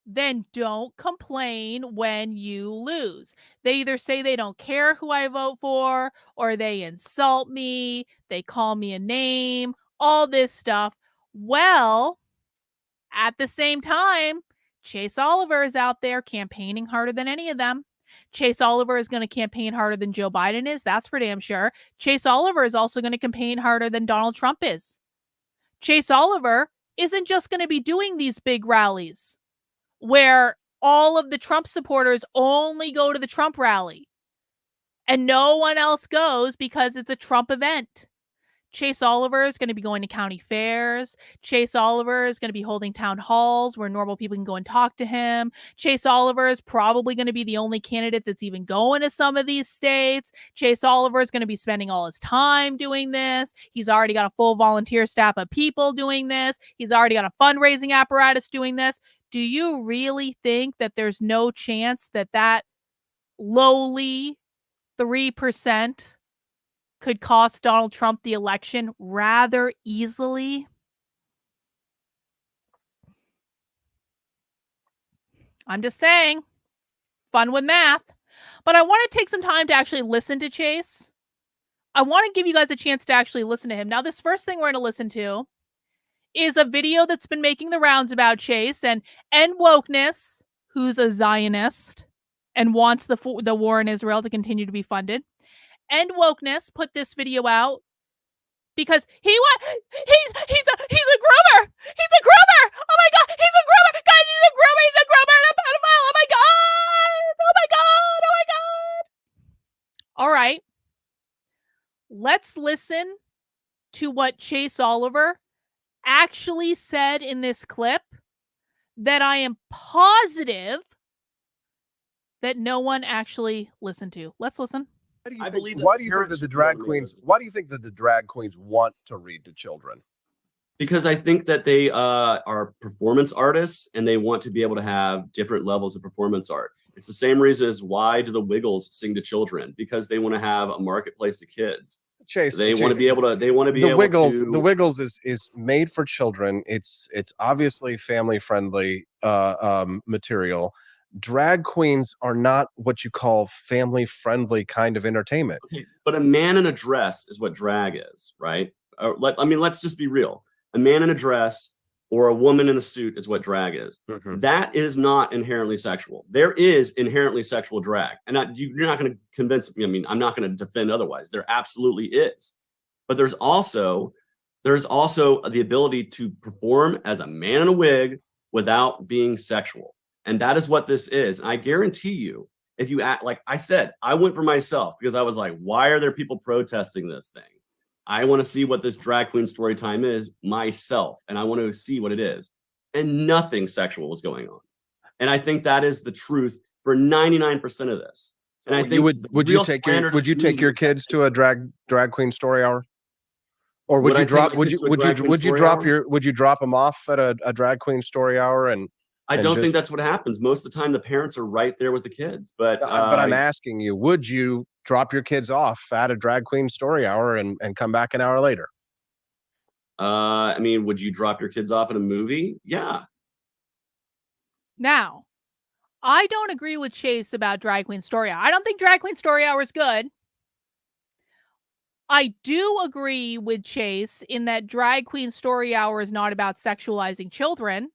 then don't complain when you lose. They either say they don't care who I vote for, or they insult me, they call me a name, all this stuff. Well, at the same time, Chase Oliver is out there campaigning harder than any of them. Chase Oliver is going to campaign harder than Joe Biden is. That's for damn sure. Chase Oliver is also going to campaign harder than Donald Trump is. Chase Oliver isn't just going to be doing these big rallies where all of the Trump supporters only go to the Trump rally and no one else goes because it's a Trump event. Chase Oliver is going to be going to county fairs. Chase Oliver is going to be holding town halls where normal people can go and talk to him. Chase Oliver is probably going to be the only candidate that's even going to some of these states. Chase Oliver is going to be spending all his time doing this. He's already got a full volunteer staff of people doing this. He's already got a fundraising apparatus doing this. Do you really think that there's no chance that that lowly 3% could cost Donald Trump the election rather easily? I'm just saying, fun with math. But I want to take some time to actually listen to Chase. I want to give you guys a chance to actually listen to him. Now, this first thing we're going to listen to is a video that's been making the rounds about Chase and Wokeness, who's a Zionist and wants the war in Israel to continue to be funded. And Wokeness put this video out because he's a groomer. He's a groomer. Oh my God, he's a groomer. Guys, he's a groomer. He's a groomer and a pedophile. Oh my God. Oh my let's listen to what Chase Oliver actually said in this clip that I am positive that no one actually listened to. Let's listen. Why do you think that the drag queens want to read to children? Because I think that they are performance artists and they want to be able to have different levels of performance art. It's the same reason as why do the Wiggles sing to children? Because they want to have a marketplace to kids. Chase, They want to be able to. They want to be the able Wiggles. to. The Wiggles is made for children. It's obviously family friendly material. Drag queens are not what you call family friendly kind of entertainment. Okay, but a man in a dress is what drag is, right? Let's just be real. A man in a dress or a woman in a suit is what drag is. Mm-hmm. That is not inherently sexual. There is inherently sexual drag. And you're not going to convince me. I mean, I'm not going to defend otherwise. There absolutely is. But there's also the ability to perform as a man in a wig without being sexual. And that is what this is. And I guarantee you, if you act like I said, I went for myself because I was like, why are there people protesting this thing? I want to see what this drag queen story time is myself, and I want to see what it is. And nothing sexual was going on. And I think that is the truth for 99% of this. And I think would you take your kids to a drag queen story hour? Or would you drop them off at a drag queen story hour? And I don't think that's what happens. Most of the time the parents are right there with the kids. But I'm asking you, would you drop your kids off at a drag queen story hour and come back an hour later? I mean, would you drop your kids off at a movie? Yeah. Now, I don't agree with Chase about Drag Queen Story Hour. I don't think Drag Queen Story Hour is good. I do agree with Chase in that Drag Queen Story Hour is not about sexualizing children.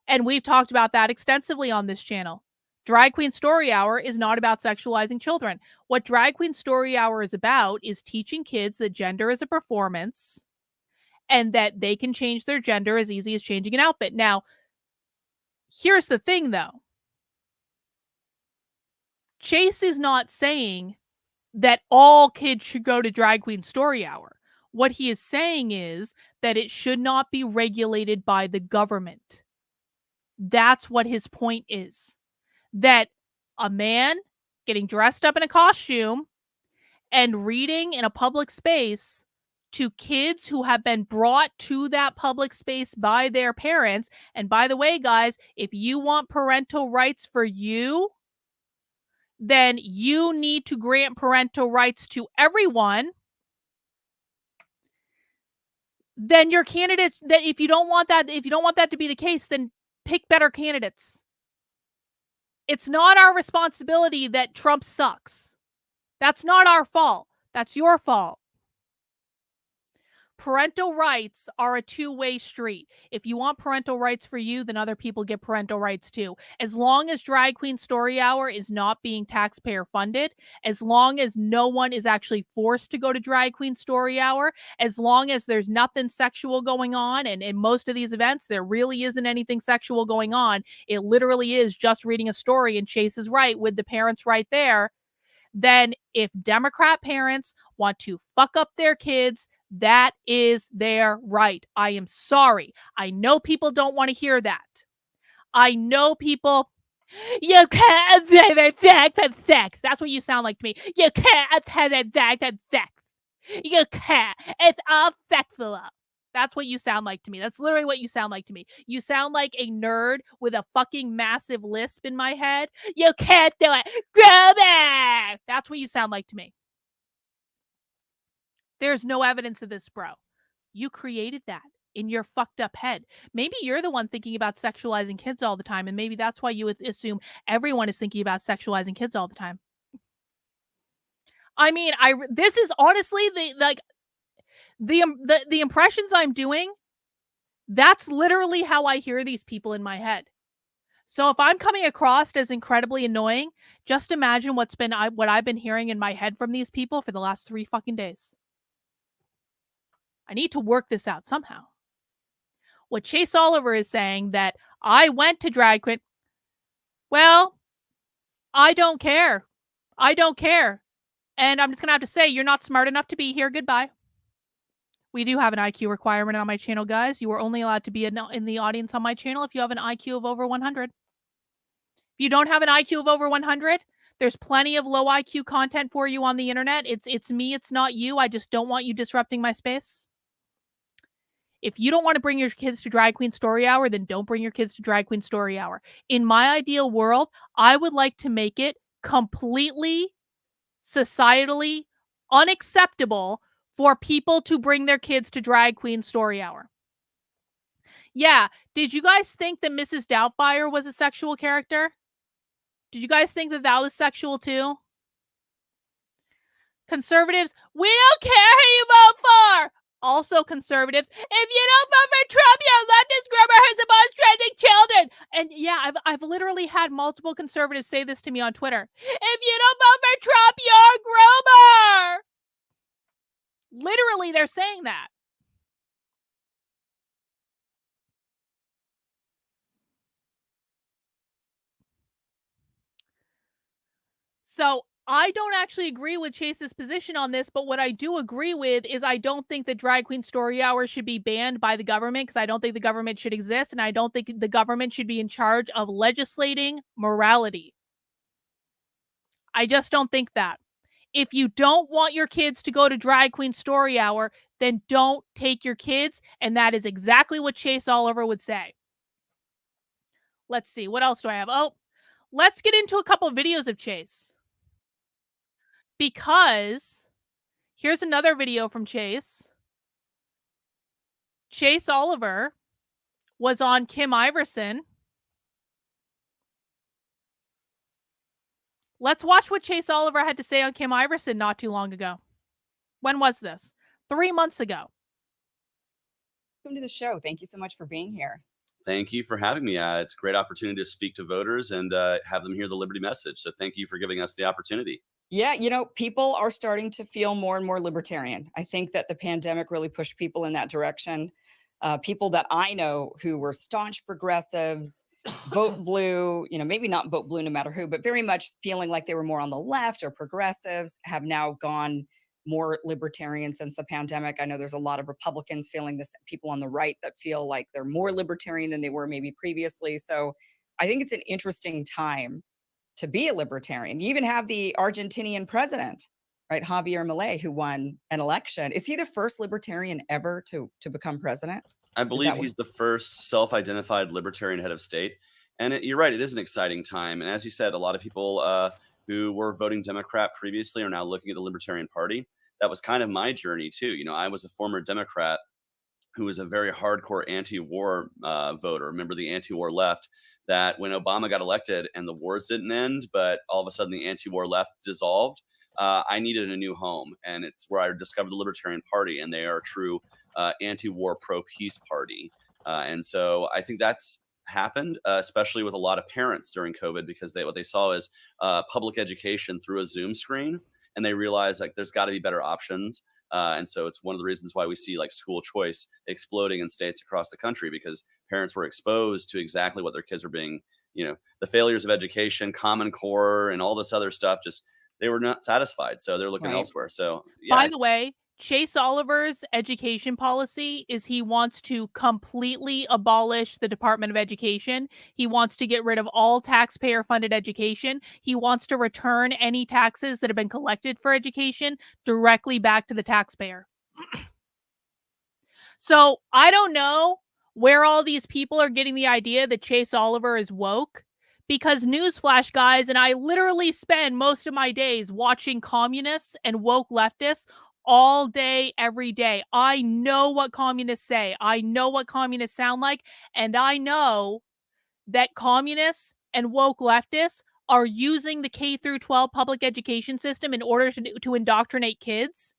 And we've talked about that extensively on this channel. Drag Queen Story Hour is not about sexualizing children. What Drag Queen Story Hour is about is teaching kids that gender is a performance and that they can change their gender as easy as changing an outfit. Now, here's the thing, though. Chase is not saying that all kids should go to Drag Queen Story Hour. What he is saying is that it should not be regulated by the government. That's what his point is. That a man getting dressed up in a costume and reading in a public space to kids who have been brought to that public space by their parents. And by the way, guys, if you want parental rights for you, then you need to grant parental rights to everyone. Then your candidate, that if you don't want that to be the case, then pick better candidates. It's not our responsibility that Trump sucks. That's not our fault. That's your fault. Parental rights are a two-way street. If you want parental rights for you, then other people get parental rights too. As long as Drag Queen Story Hour is not being taxpayer funded, as long as no one is actually forced to go to Drag Queen Story Hour, as long as there's nothing sexual going on, and in most of these events, there really isn't anything sexual going on. It literally is just reading a story, and Chase is right with the parents right there. Then if Democrat parents want to fuck up their kids, that is their right. I am sorry. I know people don't want to hear that. I know people, you can't have sex. That's what you sound like to me. You can't have sex. You can't. It's all sexual. That's what you sound like to me. That's literally what you sound like to me. You sound like a nerd with a fucking massive lisp in my head. You can't do it. Go back. That's what you sound like to me. There's no evidence of this, bro. You created that in your fucked up head. Maybe you're the one thinking about sexualizing kids all the time, and maybe that's why you would assume everyone is thinking about sexualizing kids all the time. I mean, this is honestly the impressions I'm doing. That's literally how I hear these people in my head. So if I'm coming across as incredibly annoying, just imagine what I've been hearing in my head from these people for the last 3 fucking days. I need to work this out somehow. What Chase Oliver is saying that I went to Drag Queen. Well, I don't care. I don't care. And I'm just going to have to say, you're not smart enough to be here. Goodbye. We do have an IQ requirement on my channel, guys. You are only allowed to be in the audience on my channel if you have an IQ of over 100. If you don't have an IQ of over 100, there's plenty of low IQ content for you on the internet. It's me, it's not you. I just don't want you disrupting my space. If you don't want to bring your kids to Drag Queen Story Hour, then don't bring your kids to Drag Queen Story Hour. In my ideal world, I would like to make it completely societally unacceptable for people to bring their kids to Drag Queen Story Hour. Yeah, did you guys think that Mrs. Doubtfire was a sexual character? Did you guys think that that was sexual too? Conservatives, we don't care who you vote for! Also conservatives, if you don't vote for Trump, you're a leftist groomer who's opposed trending children. And yeah, I've literally had multiple conservatives say this to me on Twitter. If you don't vote for Trump, you're a groomer. Literally, they're saying that. So I don't actually agree with Chase's position on this, but what I do agree with is I don't think that Drag Queen Story Hour should be banned by the government, because I don't think the government should exist, and I don't think the government should be in charge of legislating morality. I just don't think that. If you don't want your kids to go to Drag Queen Story Hour, then don't take your kids, and that is exactly what Chase Oliver would say. Let's see, what else do I have? Oh, let's get into a couple of videos of Chase. Because here's another video from Chase. Chase Oliver was on Kim Iverson. Let's watch what Chase Oliver had to say on Kim Iverson not too long ago. When was this? 3 months ago. Welcome to the show. Thank you so much for being here. Thank you for having me. It's a great opportunity to speak to voters and have them hear the Liberty message. So thank you for giving us the opportunity. Yeah, you know, people are starting to feel more and more libertarian. I think that the pandemic really pushed people in that direction. People that I know who were staunch progressives, vote blue, you know, maybe not vote blue no matter who, but very much feeling like they were more on the left or progressives, have now gone more libertarian since the pandemic. I know there's a lot of Republicans feeling this, people on the right that feel like they're more libertarian than they were maybe previously. So I think it's an interesting time to be a libertarian. You even have the Argentinian president, right, Javier Milei, who won an election. Is he the first libertarian ever to become president? I believe he's the first self-identified libertarian head of state. And you're right, it is an exciting time. And as you said, a lot of people who were voting Democrat previously are now looking at the Libertarian Party. That was kind of my journey too. You know, I was a former Democrat who was a very hardcore anti-war voter, member of the anti-war left, that when Obama got elected and the wars didn't end, but all of a sudden the anti-war left dissolved, I needed a new home. And it's where I discovered the Libertarian Party, and they are a true anti-war, pro-peace party. And so I think that's happened, especially with a lot of parents during COVID, because what they saw is public education through a Zoom screen, and they realized like there's got to be better options. And so it's one of the reasons why we see like school choice exploding in states across the country, because parents were exposed to exactly what their kids were being, you know, the failures of education, Common Core, and all this other stuff. Just they were not satisfied, so they're looking elsewhere. So, yeah. By the way, Chase Oliver's education policy is he wants to completely abolish the Department of Education. He wants to get rid of all taxpayer-funded education. He wants to return any taxes that have been collected for education directly back to the taxpayer. So I don't know where all these people are getting the idea that Chase Oliver is woke. Because newsflash, guys, and I literally spend most of my days watching communists and woke leftists all day, every day. I know what communists say. I know what communists sound like. And I know that communists and woke leftists are using the K through 12 public education system in order to indoctrinate kids.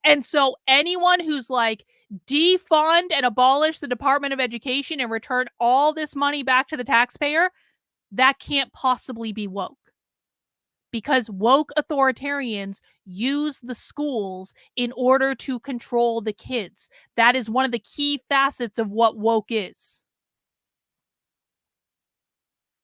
And so anyone who's like, defund and abolish the Department of Education and return all this money back to the taxpayer, that can't possibly be woke. Because woke authoritarians use the schools in order to control the kids. That is one of the key facets of what woke is.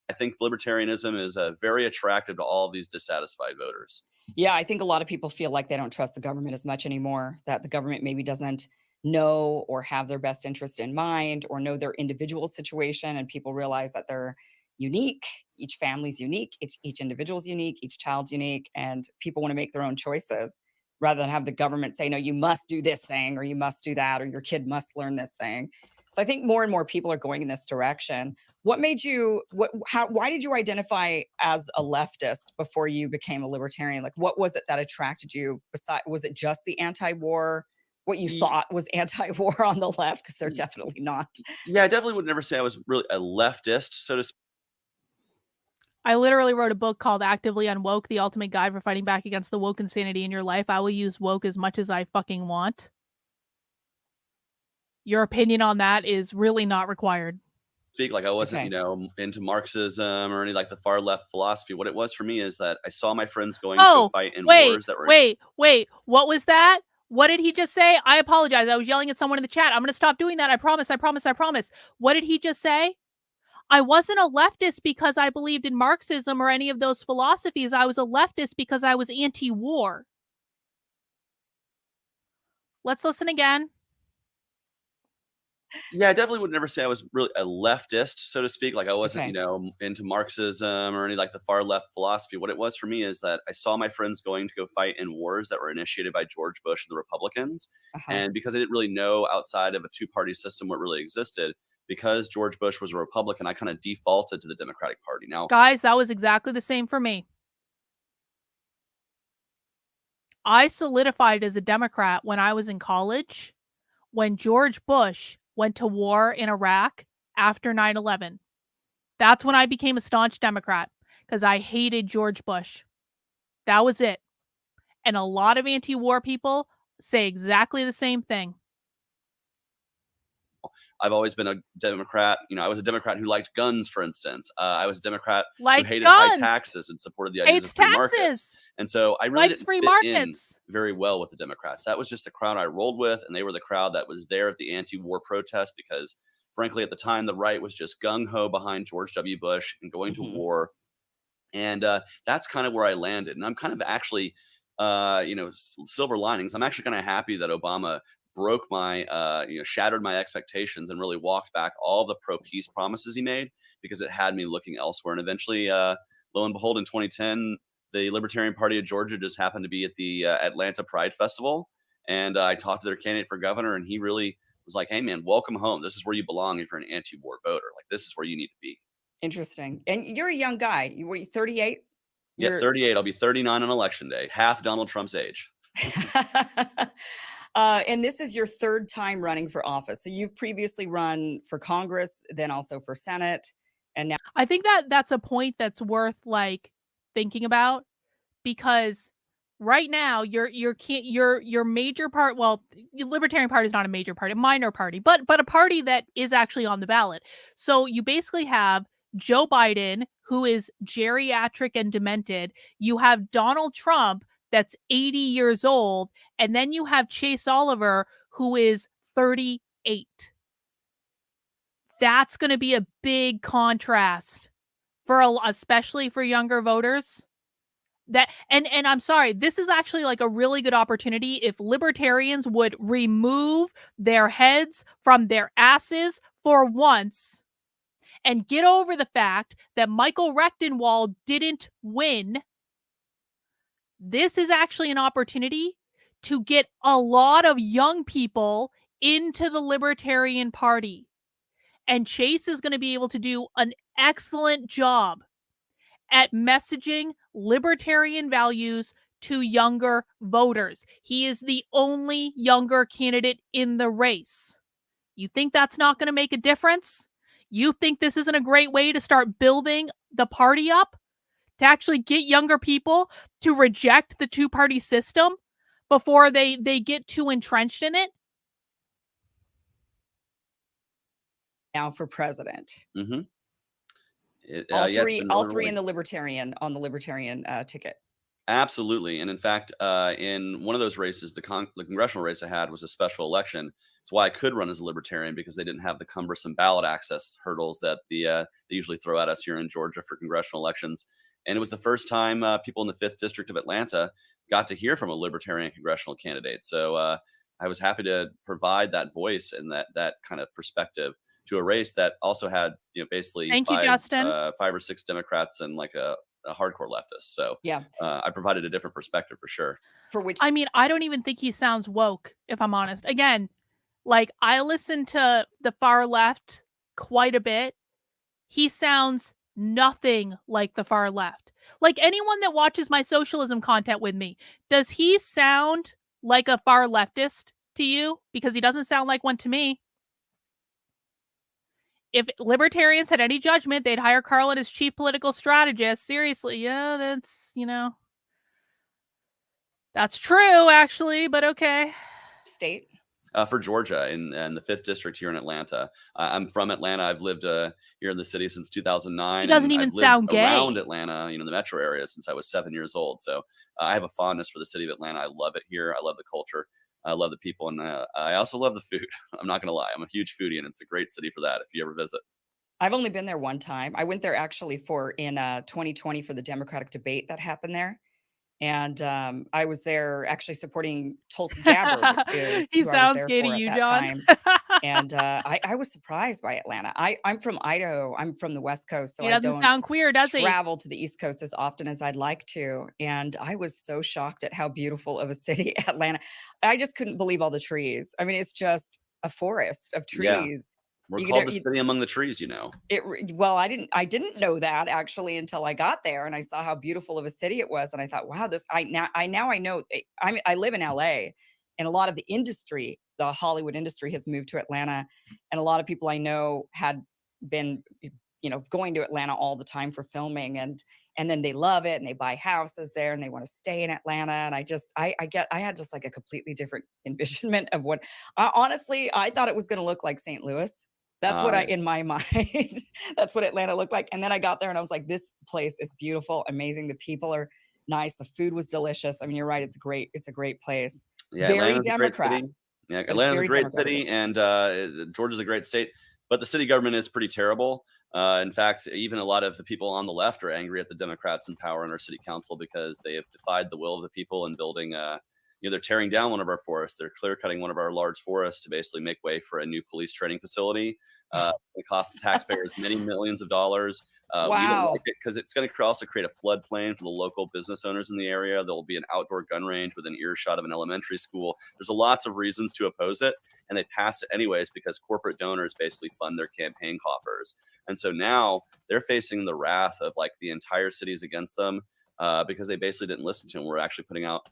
I think libertarianism is very attractive to all of these dissatisfied voters. Yeah, I think a lot of people feel like they don't trust the government as much anymore, that the government maybe doesn't know or have their best interest in mind or know their individual situation. And people realize that they're unique. Each family's unique. Each individual's unique. Each child's unique. And people want to make their own choices rather than have the government say, no, you must do this thing or you must do that or your kid must learn this thing. So I think more and more people are going in this direction. What made you, why did you identify as a leftist before you became a libertarian? Like, what was it that attracted you? Was it just the anti-war, what you thought was anti-war on the left? Because they're definitely not. Yeah, I definitely would never say I was really a leftist, so to speak. I literally wrote a book called Actively Unwoke, the ultimate guide for fighting back against the woke insanity in your life. I will use woke as much as I fucking want. Your opinion on that is really not required. Like I wasn't, Okay. you know, into Marxism or any like the far left philosophy. What it was for me is that I saw my friends going to go fight in wars that were. Wait. What was that? What did he just say? I apologize. I was yelling at someone in the chat. I'm going to stop doing that. I promise. What did he just say? I wasn't a leftist because I believed in Marxism or any of those philosophies. I was a leftist because I was anti-war. Let's listen again. Yeah, I definitely would never say I was really a leftist, so to speak. Like I wasn't, Okay. you know, into Marxism or any like the far left philosophy. What it was for me is that I saw my friends going to go fight in wars that were initiated by George Bush and the Republicans. Uh-huh. And because I didn't really know outside of a two-party system what really existed, because George Bush was a Republican, I kind of defaulted to the Democratic Party. Now, Guys, that was exactly the same for me. I solidified as a Democrat when I was in college, when George Bush went to war in Iraq after 9/11. That's when I became a staunch Democrat because I hated George Bush. That was it. And a lot of anti-war people say exactly the same thing. I've always been a Democrat. You know, I was a Democrat who liked guns, for instance. I was a Democrat Likes who hated guns. high taxes and supported the ideas Hates of free markets. taxes. And so I really Likes didn't free fit markets. in very well with the Democrats. That was just the crowd I rolled with, and they were the crowd that was there at the anti-war protest because, frankly, at the time, the right was just gung-ho behind George W. Bush and going to war. And that's kind of where I landed. And I'm kind of actually, you know, silver linings. I'm actually kind of happy that Obama broke my, you know, shattered my expectations and really walked back all the pro-peace promises he made because it had me looking elsewhere. And eventually, lo and behold, in 2010, the Libertarian Party of Georgia just happened to be at the Atlanta Pride Festival. And I talked to their candidate for governor, and he really was like, hey, man, welcome home. This is where you belong if you're an anti-war voter. Like, this is where you need to be. Interesting. And you're a young guy. Were you 38? Yeah, 38. I'll be 39 on election day, half Donald Trump's age. And this is your third time running for office. So you've previously run for Congress, then also for Senate, and now. I think that that's a point that's worth like thinking about because right now your major part, well, your Libertarian Party is not a major party, a minor party, but a party that is actually on the ballot. So you basically have Joe Biden, who is geriatric and demented. You have Donald Trump, that's 80 years old, and then you have Chase Oliver, who is 38. That's going to be a big contrast for especially for younger voters. That and I'm sorry, this is actually like a really good opportunity if libertarians would remove their heads from their asses for once and get over the fact that Michael Rectenwald didn't win. This is actually an opportunity to get a lot of young people into the Libertarian Party. And Chase is going to be able to do an excellent job at messaging libertarian values to younger voters. He is the only younger candidate in the race. You think that's not going to make a difference? You think this isn't a great way to start building the party up? To actually get younger people to reject the two-party system before they get too entrenched in it? Now for president. Mm-hmm. All three in the Libertarian, on the Libertarian ticket. Absolutely. And in fact, in one of those races, the congressional race I had was a special election. It's why I could run as a libertarian, because they didn't have the cumbersome ballot access hurdles that they usually throw at us here in Georgia for congressional elections. And it was the first time people in the 5th District of Atlanta got to hear from a libertarian congressional candidate. So I was happy to provide that voice and that kind of perspective to a race that also had, basically Thank you, Justin. 5 or 6 Democrats and like a hardcore leftist. So Yeah. I provided a different perspective for sure. For which I mean, I don't even think he sounds woke, if I'm honest. Again, like, I listen to the far left quite a bit. He sounds nothing like the far left. Like, anyone that watches my socialism content with me, does he sound like a far leftist to you? Because he doesn't sound like one to me. If libertarians had any judgment, they'd hire Carlin as chief political strategist. Seriously, yeah, that's, that's true, actually, but okay. state. For Georgia in the 5th District here in Atlanta. I'm from Atlanta. I've lived here in the city since 2009. He doesn't and even I've lived sound gay. around Atlanta, the metro area, since I was 7 years old. So I have a fondness for the city of Atlanta. I love it here. I love the culture. I love the people. And I also love the food. I'm not going to lie. I'm a huge foodie, and it's a great city for that if you ever visit. I've only been there one time. I went there actually in 2020 for the Democratic debate that happened there. And I was there actually supporting Tulsi Gabbard. Is He who I was sounds there gay to for at you, that John. time. And I was surprised by Atlanta. I'm from Idaho. I'm from the West Coast, so He I doesn't don't sound queer, does he? travel to the East Coast as often as I'd like to. And I was so shocked at how beautiful of a city Atlanta. I just couldn't believe all the trees. I mean, it's just a forest of Yeah. trees. We're You called know, the city among the trees, Well, I didn't know that actually until I got there and I saw how beautiful of a city it was, and I thought, wow, I know. I live in LA, and a lot of the industry, the Hollywood industry, has moved to Atlanta, and a lot of people I know had been going to Atlanta all the time for filming, and then they love it and they buy houses there and they want to stay in Atlanta. And I had just like a completely different envisionment of what honestly I thought it was going to look like St. Louis. That's what in my mind, that's what Atlanta looked like. And then I got there and I was like, this place is beautiful, amazing. The people are nice. The food was delicious. I mean, you're right. It's a great place. Yeah, Very Atlanta's Democrat. a great city. Yeah, it's Atlanta's a very great Democrat, city, and Georgia's a great state. But the city government is pretty terrible. In fact, even a lot of the people on the left are angry at the Democrats in power in our city council because they have defied the will of the people and building. They're tearing down one of our forests. They're clear cutting one of our large forests to basically make way for a new police training facility. It costs the taxpayers many millions of dollars. We don't Wow. like it because it's going to also create a floodplain for the local business owners in the area. There will be an outdoor gun range within earshot of an elementary school. There's lots of reasons to oppose it, and they pass it anyways because corporate donors basically fund their campaign coffers. And so now they're facing the wrath of like the entire cities against them because they basically didn't listen to them. We're actually putting out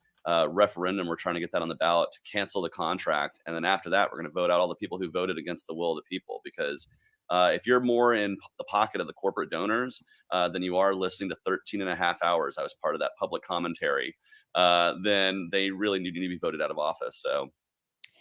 referendum. We're trying to get that on the ballot to cancel the contract. And then after that, we're going to vote out all the people who voted against the will of the people. Because if you're more in the pocket of the corporate donors than you are listening to 13 and a half hours, I was part of that public commentary, then they really need to be voted out of office. So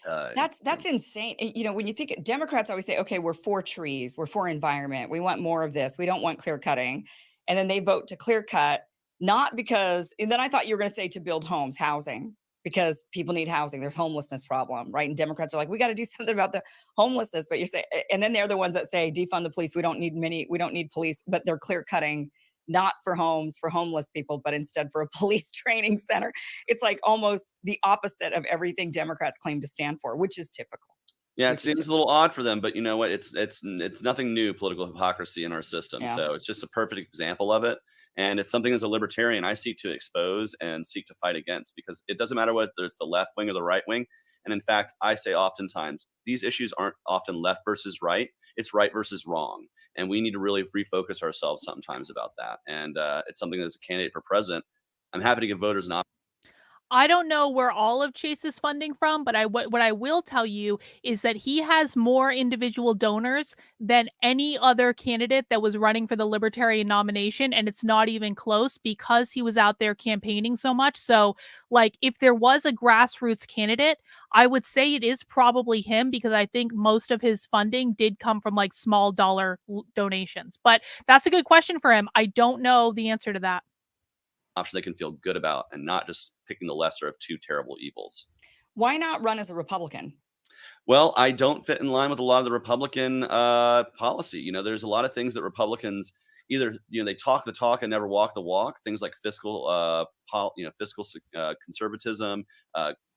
that's insane. When you think Democrats always say, okay, we're for trees, we're for environment, we want more of this, we don't want clear cutting. And then they vote to clear cut, not because, and then I thought you were going to say to build homes, housing, because people need housing. There's homelessness problem, right? And Democrats are like, we got to do something about the homelessness. But you're saying, and then they're the ones that say defund the police. We don't need police, but they're clear cutting, not for homes, for homeless people, but instead for a police training center. It's like almost the opposite of everything Democrats claim to stand for, which is typical. Yeah, it seems a little odd for them, but you know what? It's nothing new, political hypocrisy in our system. Yeah. So it's just a perfect example of it. And it's something as a libertarian I seek to expose and seek to fight against, because it doesn't matter whether it's the left wing or the right wing. And in fact, I say oftentimes these issues aren't often left versus right. It's right versus wrong. And we need to really refocus ourselves sometimes about that. And it's something that as a candidate for president, I'm happy to give voters an option. I don't know where all of Chase is funding from, but what I will tell you is that he has more individual donors than any other candidate that was running for the Libertarian nomination, and it's not even close because he was out there campaigning so much. So, like, if there was a grassroots candidate, I would say it is probably him, because I think most of his funding did come from like small dollar donations. But that's a good question for him. I don't know the answer to that. Option they can feel good about and not just picking the lesser of two terrible evils. Why not run as a Republican? Well, I don't fit in line with a lot of the Republican policy. You know, there's a lot of things that Republicans either, they talk the talk and never walk the walk. Things like fiscal conservatism,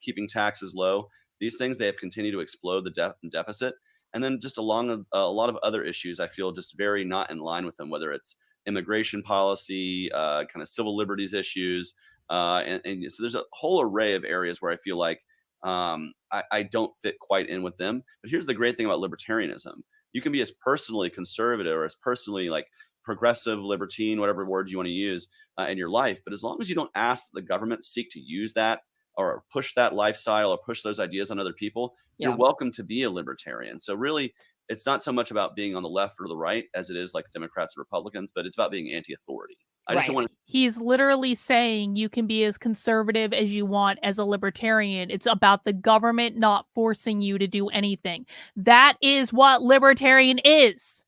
keeping taxes low. These things, they have continued to explode the deficit. And then just along a lot of other issues, I feel just very not in line with them, whether it's immigration policy, kind of civil liberties issues. And so there's a whole array of areas where I feel like I don't fit quite in with them. But here's the great thing about libertarianism. You can be as personally conservative or as personally like progressive, libertine, whatever word you want to use in your life. But as long as you don't ask that the government seek to use that or push that lifestyle or push those ideas on other people, Yeah. you're welcome to be a libertarian. So really, it's not so much about being on the left or the right as it is like Democrats or Republicans, but it's about being anti-authority. I just don't Right. want to. He's literally saying you can be as conservative as you want as a libertarian. It's about the government not forcing you to do anything. That is what libertarian is.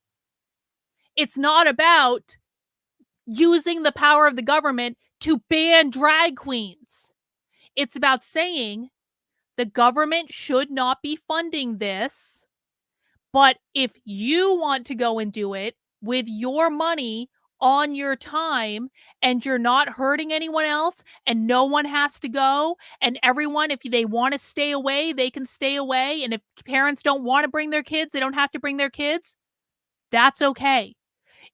It's not about using the power of the government to ban drag queens. It's about saying the government should not be funding this, but if you want to go and do it with your money on your time and you're not hurting anyone else and no one has to go and everyone, if they want to stay away, they can stay away. And if parents don't want to bring their kids, they don't have to bring their kids. That's okay.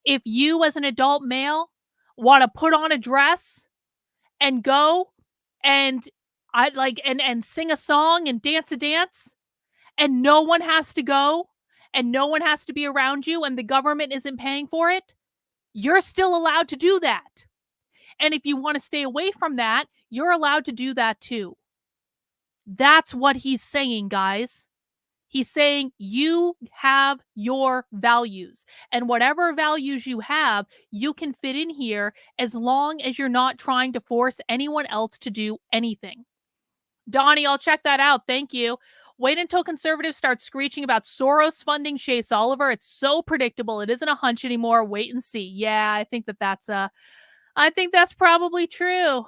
If you as an adult male want to put on a dress and go and and sing a song and dance a dance and no one has to go and no one has to be around you and the government isn't paying for it, you're still allowed to do that. And if you want to stay away from that, you're allowed to do that too. That's what he's saying, guys. He's saying you have your values, and whatever values you have, you can fit in here as long as you're not trying to force anyone else to do anything. Donnie, I'll check that out. Thank you. Wait until conservatives start screeching about Soros funding Chase Oliver. It's so predictable. It isn't a hunch anymore. Wait and see. Yeah, I think that's probably true.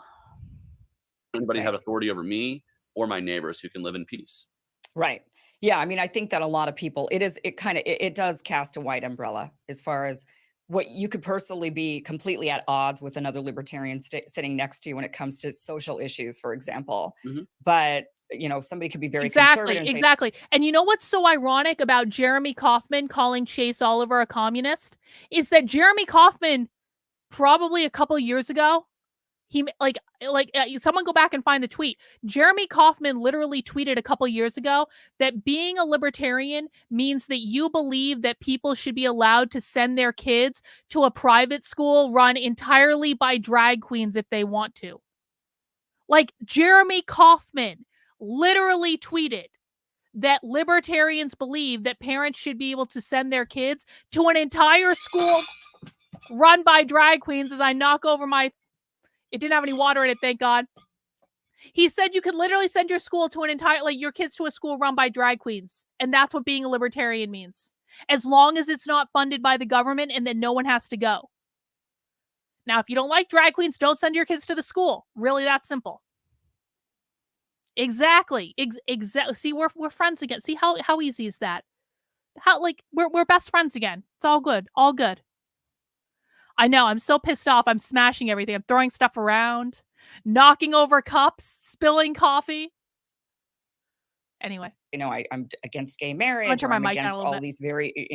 Anybody have authority over me or my neighbors who can live in peace? Right. Yeah. I mean, I think that a lot of people, it does cast a wide umbrella as far as what you could personally be completely at odds with another libertarian sitting next to you when it comes to social issues, for example. Mhm. But, somebody could be very conservative. Exactly. And you know what's so ironic about Jeremy Kauffman calling Chase Oliver a communist is that Jeremy Kauffman probably a couple years ago, someone go back and find the tweet. Jeremy Kauffman literally tweeted a couple years ago that being a libertarian means that you believe that people should be allowed to send their kids to a private school run entirely by drag queens if they want to. Like, Jeremy Kauffman literally tweeted that libertarians believe that parents should be able to send their kids to an entire school run by drag queens as I knock over it didn't have any water in it, thank God. He said you could literally send your school to your kids to a school run by drag queens. And that's what being a libertarian means. As long as it's not funded by the government and then no one has to go. Now, if you don't like drag queens, don't send your kids to the school. Really that simple. Exactly. See, we're friends again. See how easy is that? We're best friends again. It's all good. All good. I know, I'm so pissed off. I'm smashing everything. I'm throwing stuff around, knocking over cups, spilling coffee. Anyway. I'm against gay marriage. I'll turn my I'm mic down a against little all bit. these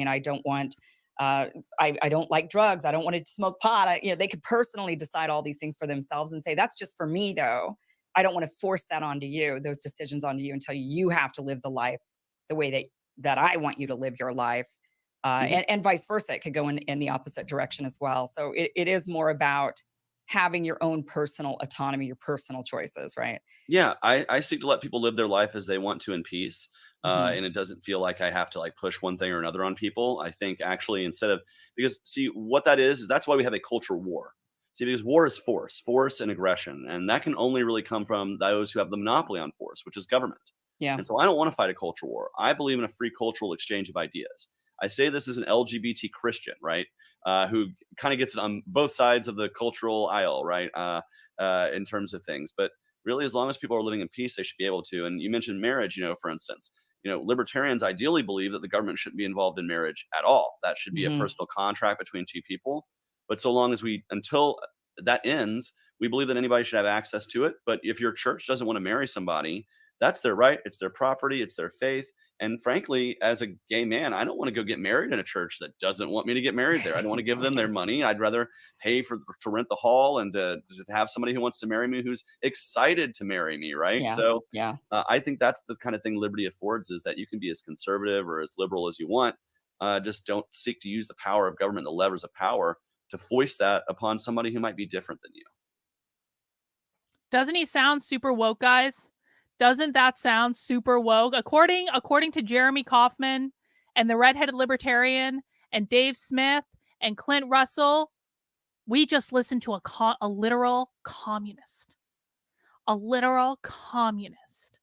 I don't want, I don't like drugs. I don't want to smoke pot. They could personally decide all these things for themselves and say, that's just for me though. I don't want to force that onto you, those decisions onto you, and tell you have to live the life the way that I want you to live your life. And vice versa. It could go in the opposite direction as well. So it is more about having your own personal autonomy, your personal choices, right? Yeah, I seek to let people live their life as they want to in peace. And it doesn't feel like I have to push one thing or another on people. I think actually because see what that is that's why we have a cultural war. See, because war is force and aggression. And that can only really come from those who have the monopoly on force, which is government. Yeah. And so I don't want to fight a cultural war. I believe in a free cultural exchange of ideas. I say this as an LGBT Christian, right? Who kind of gets it on both sides of the cultural aisle, right? In terms of things. But really, as long as people are living in peace, they should be able to. And you mentioned marriage, for instance, libertarians ideally believe that the government shouldn't be involved in marriage at all. That should be a personal contract between two people. But so long as until that ends, we believe that anybody should have access to it. But if your church doesn't want to marry somebody, that's their right. It's their property. It's their faith. And frankly, as a gay man, I don't want to go get married in a church that doesn't want me to get married there. I don't want to give them their money. I'd rather pay to rent the hall and to have somebody who wants to marry me, who's excited to marry me, right? Yeah. So Yeah. I think that's the kind of thing liberty affords, is that you can be as conservative or as liberal as you want. Just don't seek to use the power of government, the levers of power, to foist that upon somebody who might be different than you. Doesn't he sound super woke, guys? Doesn't that sound super woke? According to Jeremy Kaufman and the redheaded libertarian and Dave Smith and Clint Russell, we just listened to a literal communist. A literal communist.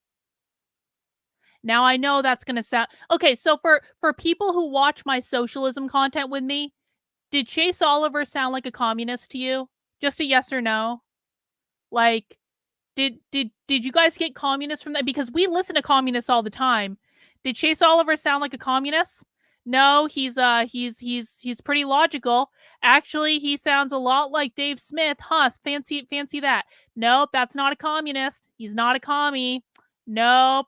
Now I know that's going to sound okay. So for people who watch my socialism content with me, did Chase Oliver sound like a communist to you? Just a yes or no? Like, did you guys get communists from that? Because we listen to communists all the time. Did Chase Oliver sound like a communist? No, he's pretty logical. Actually, he sounds a lot like Dave Smith. Huh? Fancy that. Nope, that's not a communist. He's not a commie. Nope.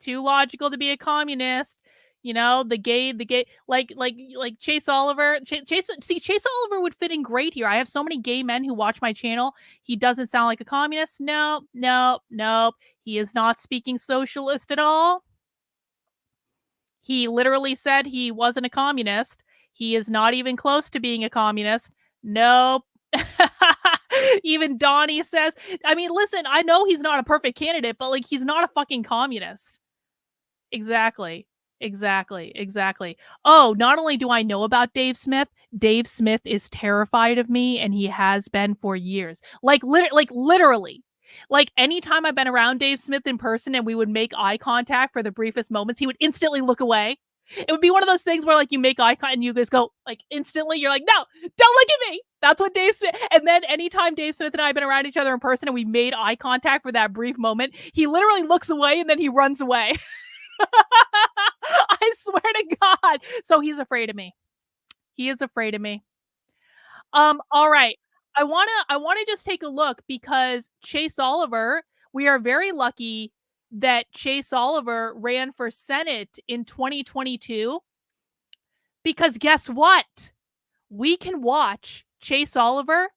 Too logical to be a communist. The gay, like Chase Oliver. Chase Oliver would fit in great here. I have so many gay men who watch my channel. He doesn't sound like a communist. Nope. He is not speaking socialist at all. He literally said he wasn't a communist. He is not even close to being a communist. Nope. Even Donnie says, I mean, listen, I know he's not a perfect candidate, but he's not a fucking communist. Exactly. Oh, not only do I know about Dave Smith is terrified of me, and he has been for years. Literally. Anytime I've been around Dave Smith in person and we would make eye contact for the briefest moments, he would instantly look away. It would be one of those things where you make eye contact and you guys go instantly, you're like, no, don't look at me. That's what Dave Smith. And then anytime Dave Smith and I have been around each other in person and we made eye contact for that brief moment, he literally looks away and then he runs away. I swear to God. So he's afraid of me. He is afraid of me. All right. I wanna just take a look, because Chase Oliver, we are very lucky that Chase Oliver ran for Senate in 2022. Because guess what? We can watch Chase Oliver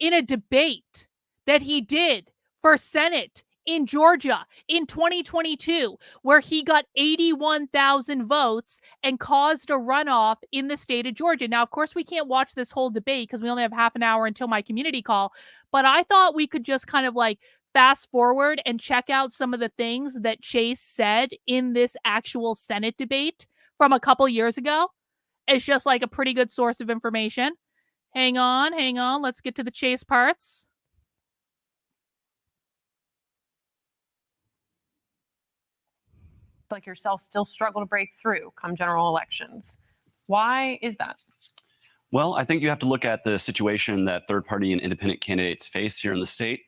in a debate that he did for Senate in Georgia in 2022, where he got 81,000 votes and caused a runoff in the state of Georgia. Now, of course, we can't watch this whole debate because we only have half an hour until my community call, but I thought we could just kind of fast forward and check out some of the things that Chase said in this actual Senate debate from a couple years ago. It's just a pretty good source of information. Hang on. Let's get to the Chase parts. Like yourself still struggle to break through come general elections. Why is that? Well, I think you have to look at the situation that third-party and independent candidates face here in the state.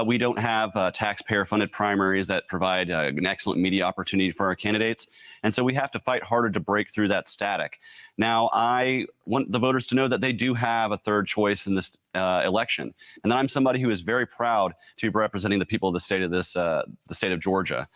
We don't have taxpayer-funded primaries that provide an excellent media opportunity for our candidates, and so we have to fight harder to break through that static. Now, I want the voters to know that they do have a third choice in this election, and that I'm somebody who is very proud to be representing the people of the state of Georgia.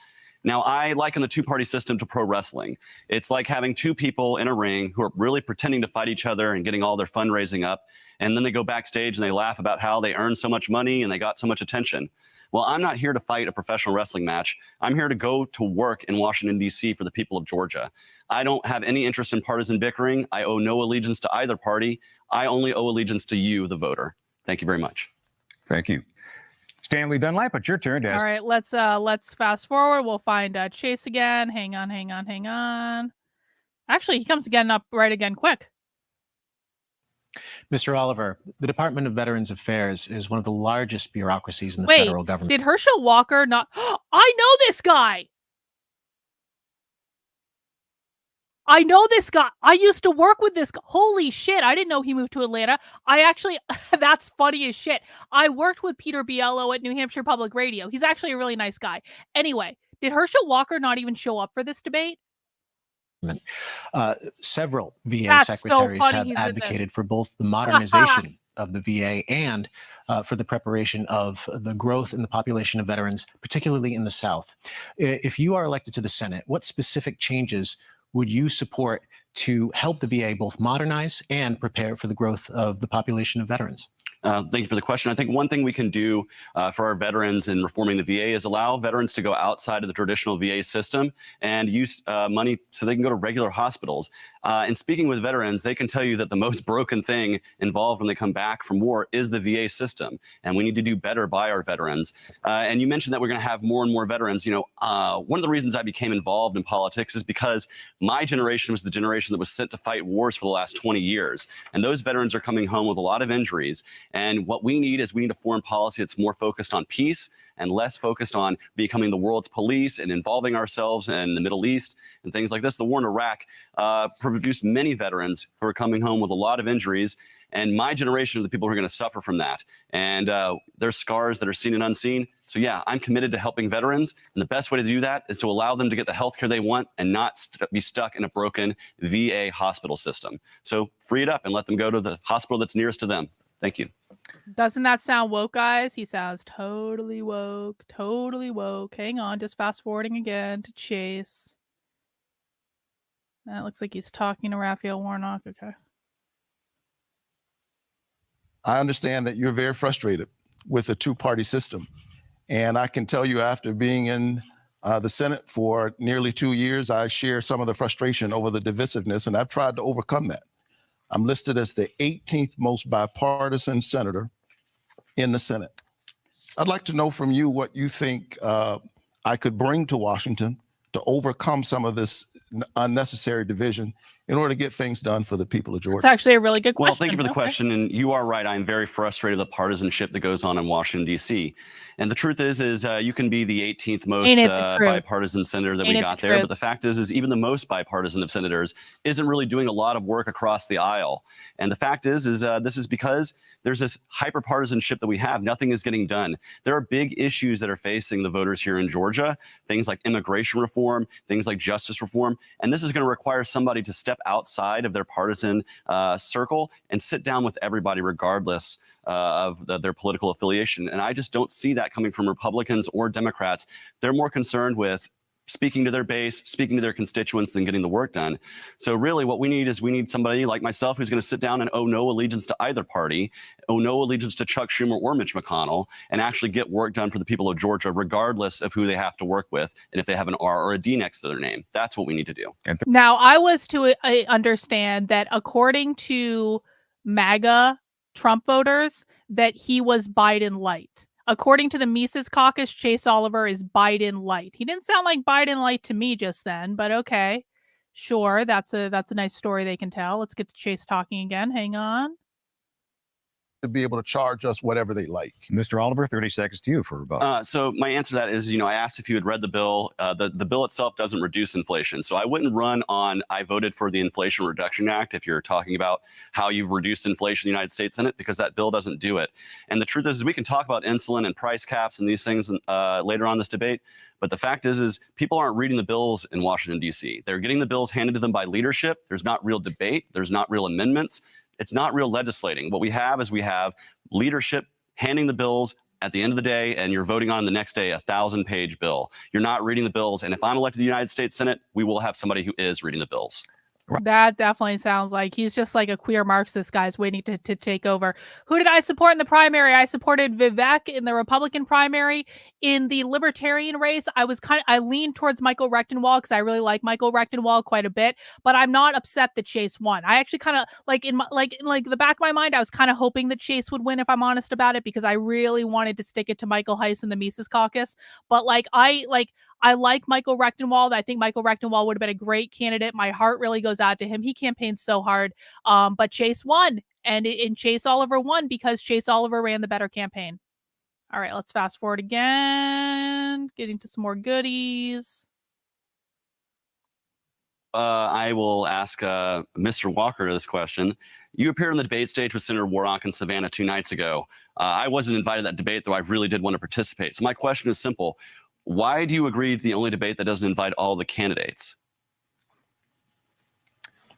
Now, I liken the two-party system to pro wrestling. It's like having two people in a ring who are really pretending to fight each other and getting all their fundraising up, and then they go backstage and they laugh about how they earned so much money and they got so much attention. Well, I'm not here to fight a professional wrestling match. I'm here to go to work in Washington, D.C. for the people of Georgia. I don't have any interest in partisan bickering. I owe no allegiance to either party. I only owe allegiance to you, the voter. Thank you very much. Thank you. Stanley Dunlap, it's your turn to ask. All right, let's fast forward. We'll find Chase again. Hang on. Actually, he comes again quick. Mr. Oliver, the Department of Veterans Affairs is one of the largest bureaucracies in the federal government. Did Herschel Walker not? I know this guy. I know this guy. I used to work with this guy. Holy shit. I didn't know he moved to Atlanta. That's funny as shit. I worked with Peter Biello at New Hampshire Public Radio. He's actually a really nice guy. Anyway, Did Herschel Walker not even show up for this debate? Several VA That's so secretaries funny have he's in this. advocated for both the modernization of the VA and for the preparation of the growth in the population of veterans, particularly in the South. If you are elected to the Senate, what specific changes would you support to help the VA both modernize and prepare for the growth of the population of veterans? Thank you for the question. I think one thing we can do for our veterans in reforming the VA is allow veterans to go outside of the traditional VA system and use money so they can go to regular hospitals. And speaking with veterans, they can tell you that the most broken thing involved when they come back from war is the VA system. And we need to do better by our veterans. And you mentioned that we're going to have more and more veterans. You know, one of the reasons I became involved in politics is because my generation was the generation that was sent to fight wars for the last 20 years. And those veterans are coming home with a lot of injuries. And what we need is we need a foreign policy that's more focused on peace and less focused on becoming the world's police and involving ourselves in the Middle East and things like this. The war in Iraq produced many veterans who are coming home with a lot of injuries. And my generation are the people who are going to suffer from that. And there's scars that are seen and unseen. So yeah, I'm committed to helping veterans. And the best way to do that is to allow them to get the health care they want and not be stuck in a broken VA hospital system. So free it up and let them go to the hospital that's nearest to them. Thank you. Doesn't that sound woke, guys? He sounds totally woke. Totally woke. Hang on, just fast forwarding again to Chase. That looks like he's talking to Raphael Warnock. Okay. I understand that you're very frustrated with the two-party system. And I can tell you, after being in the Senate for nearly 2 years, I share some of the frustration over the divisiveness, and I've tried to overcome that. I'm listed as the 18th most bipartisan senator in the Senate. I'd like to know from you what you think I could bring to Washington to overcome some of this unnecessary division in order to get things done for the people of Georgia. It's actually a really good question. Well, thank you for the question. And you are right. I'm very frustrated with the partisanship that goes on in Washington, D.C. And the truth is you can be the 18th most bipartisan senator that we got there. But the fact is even the most bipartisan of senators isn't really doing a lot of work across the aisle. And the fact is this is because there's this hyper-partisanship that we have. Nothing is getting done. There are big issues that are facing the voters here in Georgia, things like immigration reform, things like justice reform. And this is going to require somebody to step outside of their partisan circle and sit down with everybody regardless of their political affiliation. And I just don't see that coming from Republicans or Democrats. They're more concerned with speaking to their base, speaking to their constituents than getting the work done. So really what we need somebody like myself who's going to sit down and owe no allegiance to either party, owe no allegiance to Chuck Schumer or Mitch McConnell, and actually get work done for the people of Georgia, regardless of who they have to work with and if they have an R or a D next to their name. That's what we need to do. Now, I was to understand that according to MAGA Trump voters, that he was Biden light. According to the Mises caucus, Chase Oliver is Biden light. He didn't sound like Biden light to me just then, but okay. Sure, that's a nice story they can tell. Let's get to Chase talking again. Hang on. To be able to charge us whatever they like. Mr. Oliver, 30 seconds to you for about. So my answer to that is, I asked if you had read the bill. The bill itself doesn't reduce inflation. So I wouldn't run on, I voted for the Inflation Reduction Act if you're talking about how you've reduced inflation in the United States Senate, because that bill doesn't do it. And the truth is we can talk about insulin and price caps and these things later on this debate. But the fact is people aren't reading the bills in Washington, D.C. They're getting the bills handed to them by leadership. There's not real debate. There's not real amendments. It's not real legislating. What we have is leadership handing the bills at the end of the day, and you're voting on the next day a 1,000-page bill. You're not reading the bills. And if I'm elected to the United States Senate, we will have somebody who is reading the bills. That definitely sounds like he's just like a queer Marxist guy's waiting to take over. Who did I support in the primary? I supported Vivek in the Republican primary. In the Libertarian race, I leaned towards Michael Rectenwald because I really like Michael Rectenwald quite a bit, but I'm not upset that Chase won. I actually kind of in the back of my mind, I was kind of hoping that Chase would win, if I'm honest about it, because I really wanted to stick it to Michael Heiss and the Mises caucus. But I like Michael Rectenwald. I think Michael Rectenwald would have been a great candidate. My heart really goes out to him. He campaigned so hard. But Chase won. And Chase Oliver won because Chase Oliver ran the better campaign. All right, let's fast forward again. Getting to some more goodies. I will ask Mr. Walker this question. You appeared on the debate stage with Senator Warnock in Savannah 2 nights ago. I wasn't invited to that debate, though I really did want to participate. So my question is simple. why do you agree to the only debate that doesn't invite all the candidates?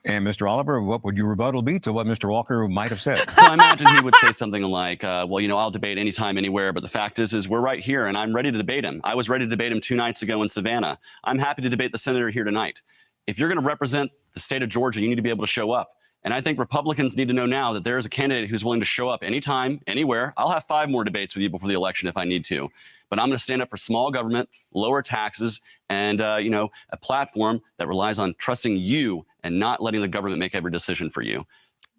And Mr. Oliver, what would your rebuttal be to what Mr. Walker might have said? So I imagine he would say something like, well, you know, I'll debate anytime, anywhere. But the fact is we're right here and I'm ready to debate him. I was ready to debate him 2 nights ago in Savannah. I'm happy to debate the senator here tonight. If you're going to represent the state of Georgia, you need to be able to show up. And I think Republicans need to know now that there is a candidate who's willing to show up anytime, anywhere. I'll have 5 more debates with you before the election if I need to. But I'm going to stand up for small government, lower taxes, and you know, a platform that relies on trusting you and not letting the government make every decision for you.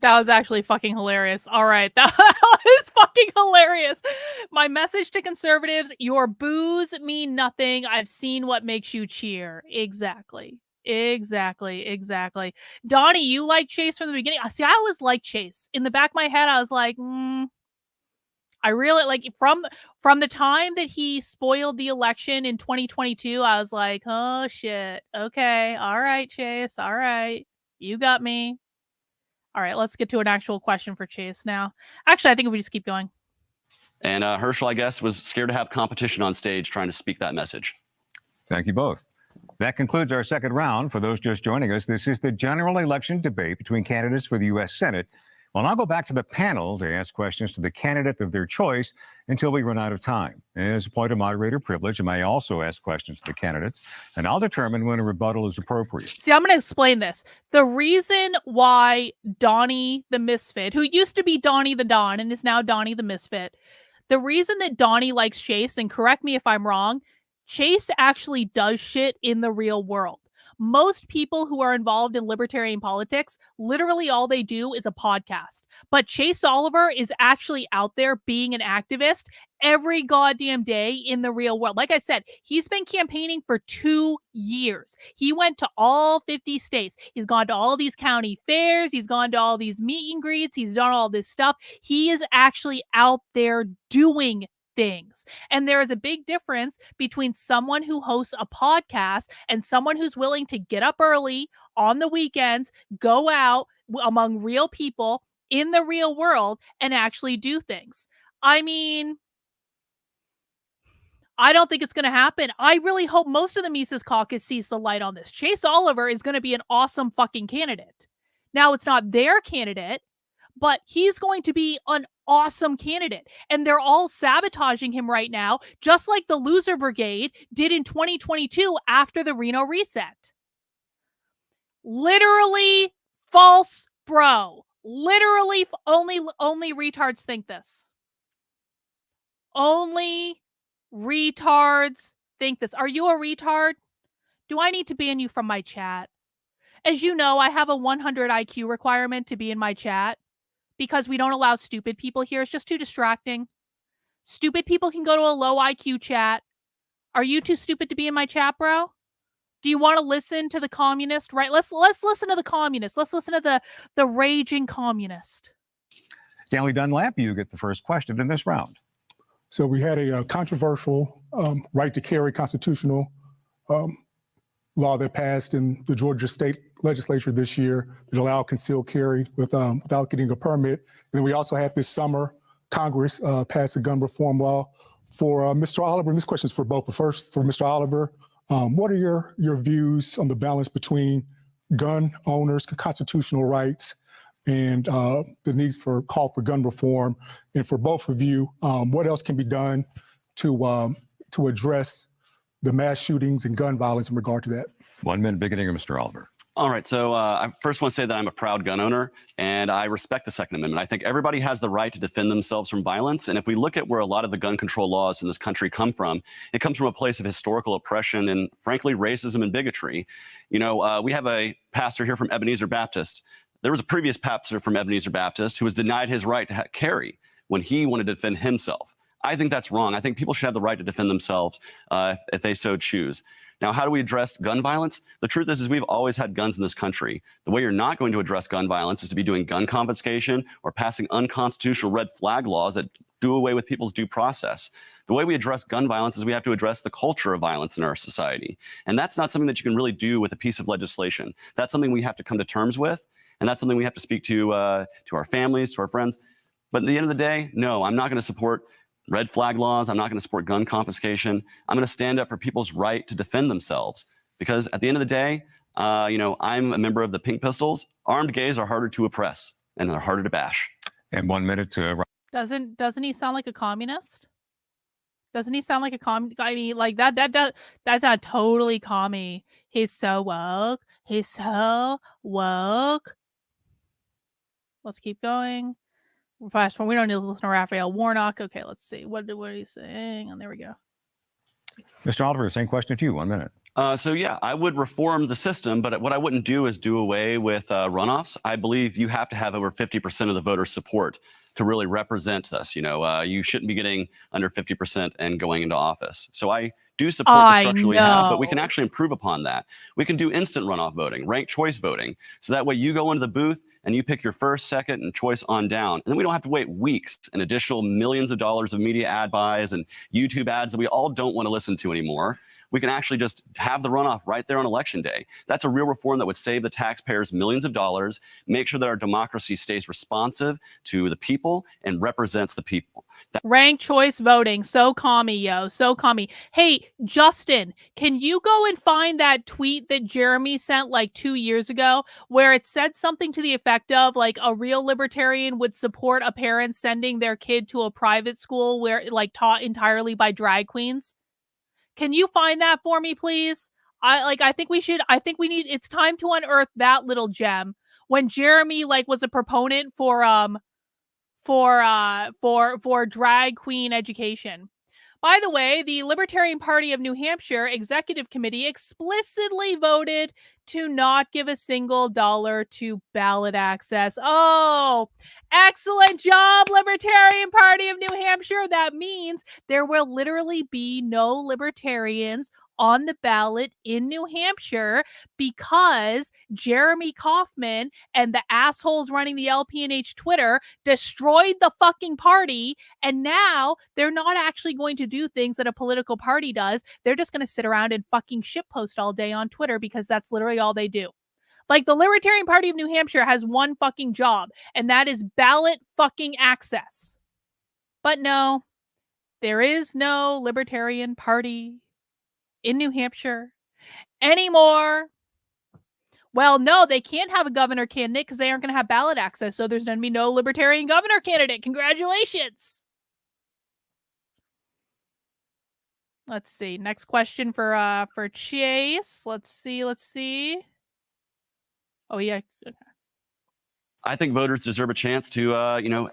That was actually fucking hilarious. All right, that was fucking hilarious. My message to conservatives, your boos mean nothing. I've seen what makes you cheer. Exactly. Exactly. Donnie, you like Chase from the beginning? See, I always liked Chase. In the back of my head, I was like, I really like from the time that he spoiled the election in 2022, I was like, oh shit. Okay. All right, Chase. All right. You got me. All right, let's get to an actual question for Chase now. Actually, I think we just keep going. And Herschel, I guess, was scared to have competition on stage trying to speak that message. Thank you both. That concludes our second round. For those just joining us, this is the general election debate between candidates for the U.S. Senate. Well, I'll go back to the panel to ask questions to the candidate of their choice until we run out of time. And as a point of moderator privilege, I may also ask questions to the candidates, and I'll determine when a rebuttal is appropriate. See, I'm going to explain this. The reason why Donnie the Misfit, who used to be Donnie the Don and is now Donnie the Misfit, the reason that Donnie likes Chase, and correct me if I'm wrong, Chase actually does shit in the real world. Most people who are involved in libertarian politics, literally all they do is a podcast. But Chase Oliver is actually out there being an activist every goddamn day in the real world. Like I said, he's been campaigning for 2 years. He went to all 50 states. He's gone to all these county fairs. He's gone to all these meet and greets. He's done all this stuff. He is actually out there doing things. And there is a big difference between someone who hosts a podcast and someone who's willing to get up early on the weekends, go out among real people in the real world and actually do things. I mean, I don't think it's going to happen. I really hope most of the Mises caucus sees the light on this. Chase Oliver is going to be an awesome fucking candidate. Now, it's not their candidate, but he's going to be an awesome candidate. And they're all sabotaging him right now, just like the loser brigade did in 2022 after the Reno reset. Literally false, bro. Literally only retards think this. Only retards think this. Are you a retard? Do I need to ban you from my chat? As you know, I have a 100 IQ requirement to be in my chat. Because we don't allow stupid people here. It's just too distracting. Stupid people can go to a low IQ chat. Are you too stupid to be in my chat, bro? Do you want to listen to the communist? Right? Let's listen to the communist. Let's listen to the raging communist. Stanley Dunlap, you get the first question in this round. So we had a controversial right to carry constitutional law that passed in the Georgia state legislature this year that allowed concealed carry without getting a permit. And then we also had this summer, Congress passed a gun reform law. For Mr. Oliver, and this question is for both, but first for Mr. Oliver, what are your views on the balance between gun owners' constitutional rights and the needs for call for gun reform? And for both of you, what else can be done to address the mass shootings and gun violence in regard to that? 1 minute beginning of Mr. Oliver. All right, so I first want to say that I'm a proud gun owner, and I respect the Second Amendment. I think everybody has the right to defend themselves from violence, and if we look at where a lot of the gun control laws in this country come from, it comes from a place of historical oppression and, frankly, racism and bigotry. You know, we have a pastor here from Ebenezer Baptist. There was a previous pastor from Ebenezer Baptist who was denied his right to carry when he wanted to defend himself. I think that's wrong. I think people should have the right to defend themselves if they so choose. Now, how do we address gun violence? The truth is we've always had guns in this country. The way you're not going to address gun violence is to be doing gun confiscation or passing unconstitutional red flag laws that do away with people's due process. The way we address gun violence is we have to address the culture of violence in our society. And that's not something that you can really do with a piece of legislation. That's something we have to come to terms with. And that's something we have to speak to our families, to our friends. But at the end of the day, no, I'm not going to support red flag laws. I'm not going to support gun confiscation. I'm going to stand up for people's right to defend themselves. Because at the end of the day, I'm a member of the Pink Pistols. Armed gays are harder to oppress and they're harder to bash. And 1 minute to. Doesn't he sound like a communist? Doesn't he sound like a I mean, like that's not totally commie. He's so woke. He's so woke. Let's keep going. Fast forward. We don't need to listen to Raphael Warnock. Okay, let's see. What are you saying? And there we go. Mr. Oliver, same question to you. 1 minute. So yeah, I would reform the system, but what I wouldn't do is do away with runoffs. I believe you have to have over 50% of the voter support to really represent us. You shouldn't be getting under 50% and going into office. So I do support the structure we have, but we can actually improve upon that. We can do instant runoff voting, ranked choice voting. So that way you go into the booth and you pick your first, second, and choice on down. And then we don't have to wait weeks and additional millions of dollars of media ad buys and YouTube ads that we all don't want to listen to anymore. We can actually just have the runoff right there on election day. That's a real reform that would save the taxpayers millions of dollars, make sure that our democracy stays responsive to the people and represents the people. Ranked choice voting. So commie, yo. So commie. Hey, Justin, can you go and find that tweet that Jeremy sent like 2 years ago where it said something to the effect of like a real libertarian would support a parent sending their kid to a private school where like taught entirely by drag queens? Can you find that for me, please? I think we need, it's time to unearth that little gem when Jeremy like was a proponent for drag queen education. By the way, the Libertarian Party of New Hampshire Executive Committee explicitly voted to not give a single dollar to ballot access. Oh, excellent job, Libertarian Party of New Hampshire. That means there will literally be no libertarians on the ballot in New Hampshire because Jeremy Kaufman and the assholes running the LPNH Twitter destroyed the fucking party, and now they're not actually going to do things that a political party does. They're just going to sit around and fucking shitpost all day on Twitter because that's literally all they do. Like, the Libertarian Party of New Hampshire has one fucking job, and that is ballot fucking access. But no, there is no Libertarian Party in New Hampshire anymore. Well, no, they can't have a governor candidate because they aren't going to have ballot access. So there's going to be no Libertarian governor candidate. Congratulations. Let's see. Next question for Chase. Let's see. Oh yeah. Okay. I think voters deserve a chance to,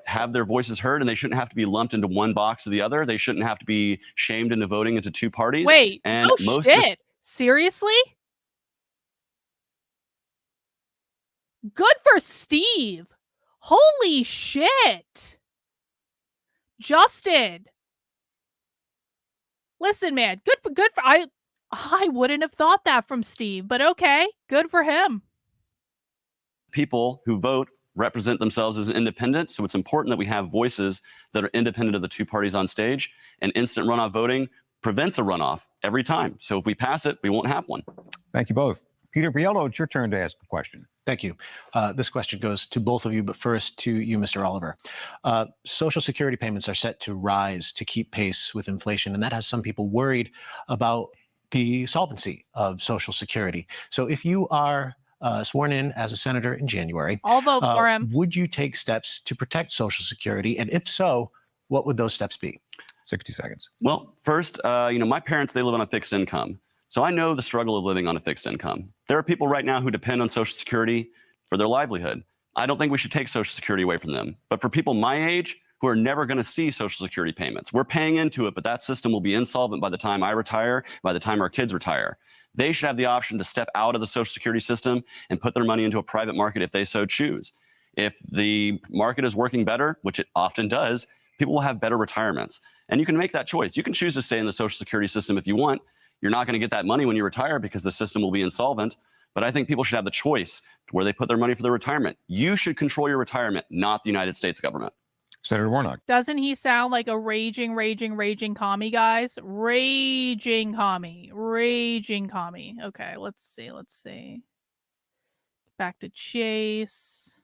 have their voices heard, and they shouldn't have to be lumped into one box or the other. They shouldn't have to be shamed into voting into two parties. Wait, and oh shit. Seriously? Good for Steve. Holy shit. Justin. Listen, man. Good for I wouldn't have thought that from Steve, but okay. Good for him. People who vote represent themselves as an independent, so it's important that we have voices that are independent of the two parties on stage, and instant runoff voting prevents a runoff every time. So if we pass it, we won't have one. Thank you both. Peter Biello, it's your turn to ask a question. Thank you. This question goes to both of you, but first to you, Mr. Oliver. Social Security payments are set to rise to keep pace with inflation, and that has some people worried about the solvency of Social Security. So if you are sworn in as a senator in January, I'll vote for him. Would you take steps to protect Social Security? And if so, what would those steps be? 60 seconds. Well, first, my parents, they live on a fixed income. So I know the struggle of living on a fixed income. There are people right now who depend on Social Security for their livelihood. I don't think we should take Social Security away from them. But for people my age who are never going to see Social Security payments, we're paying into it, but that system will be insolvent by the time I retire, by the time our kids retire. They should have the option to step out of the Social Security system and put their money into a private market if they so choose. If the market is working better, which it often does, people will have better retirements. And you can make that choice. You can choose to stay in the Social Security system if you want. You're not going to get that money when you retire because the system will be insolvent. But I think people should have the choice where they put their money for their retirement. You should control your retirement, not the United States government. Senator Warnock. Doesn't he sound like a raging commie, guys? Raging commie. Okay, let's see. Back to Chase.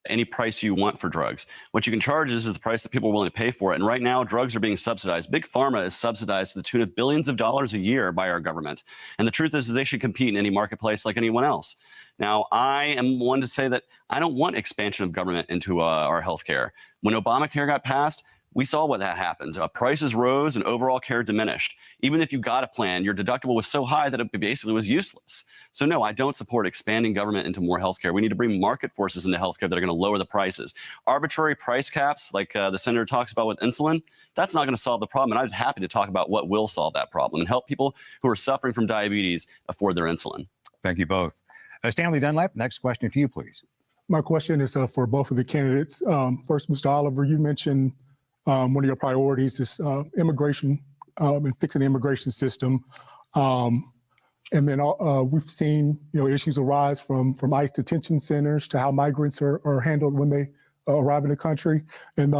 any price you want for drugs. What you can charge is the price that people are willing to pay for it. And right now, drugs are being subsidized. Big pharma is subsidized to the tune of billions of dollars a year by our government. And the truth is they should compete in any marketplace like anyone else. Now, I am one to say that I don't want expansion of government into our healthcare. When Obamacare got passed, we saw what that happened. Prices rose and overall care diminished. Even if you got a plan, your deductible was so high that it basically was useless. So no, I don't support expanding government into more healthcare. We need to bring market forces into healthcare that are going to lower the prices. Arbitrary price caps, like the senator talks about with insulin, that's not going to solve the problem. And I'm happy to talk about what will solve that problem and help people who are suffering from diabetes afford their insulin. Thank you both. Stanley Dunlap, next question to you, please. My question is for both of the candidates. First, Mr. Oliver, you mentioned one of your priorities is immigration and fixing the immigration system. And then we've seen issues arise from ICE detention centers to how migrants are handled when they arrive in the country. And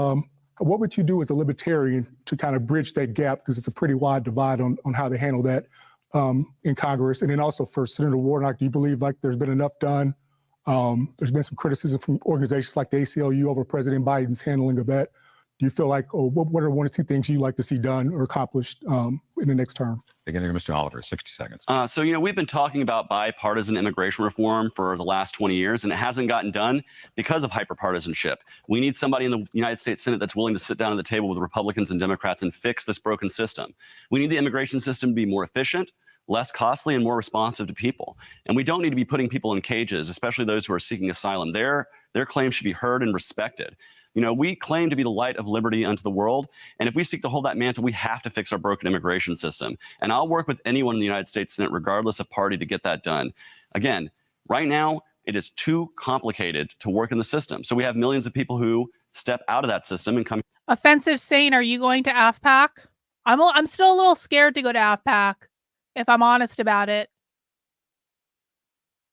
what would you do as a libertarian to kind of bridge that gap? Because it's a pretty wide divide on how they handle that in Congress. And then also for Senator Warnock, do you believe like there's been enough done? There's been some criticism from organizations like the ACLU over President Biden's handling of that. Do you feel like, what are one or two things you'd like to see done or accomplished in the next term? Beginning with Mr. Oliver, 60 seconds. So, we've been talking about bipartisan immigration reform for the last 20 years, and it hasn't gotten done because of hyperpartisanship. We need somebody in the United States Senate that's willing to sit down at the table with Republicans and Democrats and fix this broken system. We need the immigration system to be more efficient, less costly, and more responsive to people. And we don't need to be putting people in cages, especially those who are seeking asylum. Their claims should be heard and respected. We claim to be the light of liberty unto the world. And if we seek to hold that mantle, we have to fix our broken immigration system. And I'll work with anyone in the United States Senate, regardless of party, to get that done. Again, right now, it is too complicated to work in the system. So we have millions of people who step out of that system and come. Offensive Saint, are you going to AFPAC? I'm still a little scared to go to AFPAC, if I'm honest about it.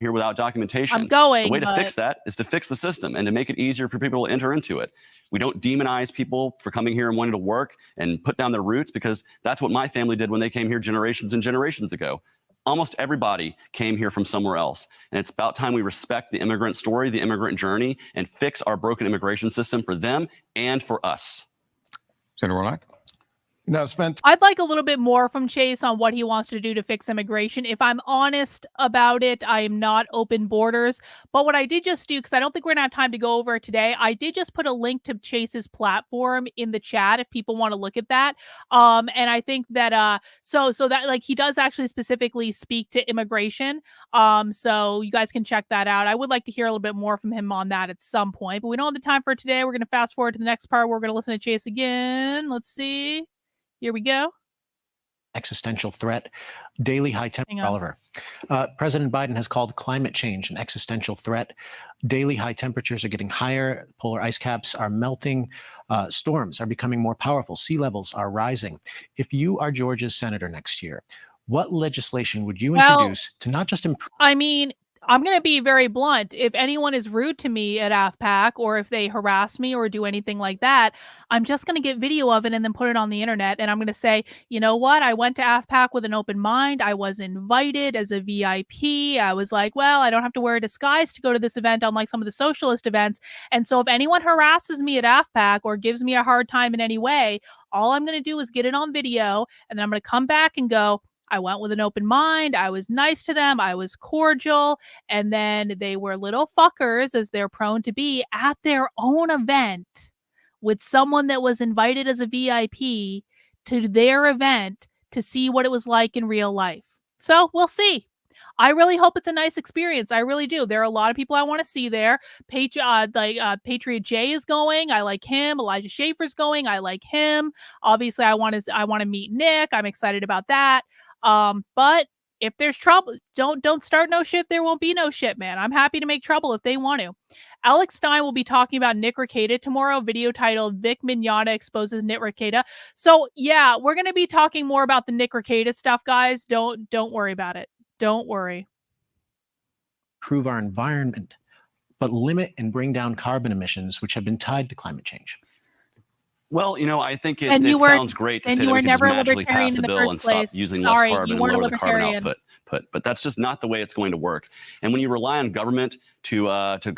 Here without documentation. I'm going. The way to fix that is to fix the system and to make it easier for people to enter into it. We don't demonize people for coming here and wanting to work and put down their roots, because that's what my family did when they came here generations and generations ago. Almost everybody came here from somewhere else. And it's about time we respect the immigrant story, the immigrant journey, and fix our broken immigration system for them and for us. Senator Warnock? I'd like a little bit more from Chase on what he wants to do to fix immigration. If I'm honest about it, I am not open borders. But what I did just do, because I don't think we're going to have time to go over it today, I did just put a link to Chase's platform in the chat if people want to look at that. And I think that so that like he does actually specifically speak to immigration. So you guys can check that out. I would like to hear a little bit more from him on that at some point, but we don't have the time for it today. We're going to fast forward to the next part. We're going to listen to Chase again. Let's see. Here we go. Existential threat, daily high temperature. Oliver, President Biden has called climate change an existential threat. Daily high temperatures are getting higher. Polar ice caps are melting. Storms are becoming more powerful. Sea levels are rising. If you are Georgia's senator next year, what legislation would you introduce to not just improve? I mean, I'm going to be very blunt. If anyone is rude to me at AFPAC, or if they harass me or do anything like that, I'm just going to get video of it and then put it on the internet. And I'm going to say, you know what? I went to AFPAC with an open mind. I was invited as a VIP. I was like, well, I don't have to wear a disguise to go to this event, unlike some of the socialist events. And so if anyone harasses me at AFPAC or gives me a hard time in any way, all I'm going to do is get it on video. And then I'm going to come back and go, I went with an open mind. I was nice to them. I was cordial. And then they were little fuckers, as they're prone to be, at their own event with someone that was invited as a VIP to their event to see what it was like in real life. So we'll see. I really hope it's a nice experience. I really do. There are a lot of people I want to see there. Patriot J is going. I like him. Elijah Schaefer's going. I like him. Obviously, I want to meet Nick. I'm excited about that. But if there's trouble, don't start no shit. There won't be no shit, man. I'm happy to make trouble if they want to. Alex Stein will be talking about Nick Rekieta tomorrow, video titled Vic Mignogna exposes Nick Rekieta. So yeah, we're going to be talking more about the Nick Rekieta stuff, guys. Don't worry about it. Don't worry. Improve our environment, but limit and bring down carbon emissions, which have been tied to climate change. Well, I think it sounds great to say that we can just magically pass a bill and stop using less carbon and lower the carbon output. output. But that's just not the way it's going to work. And when you rely on government to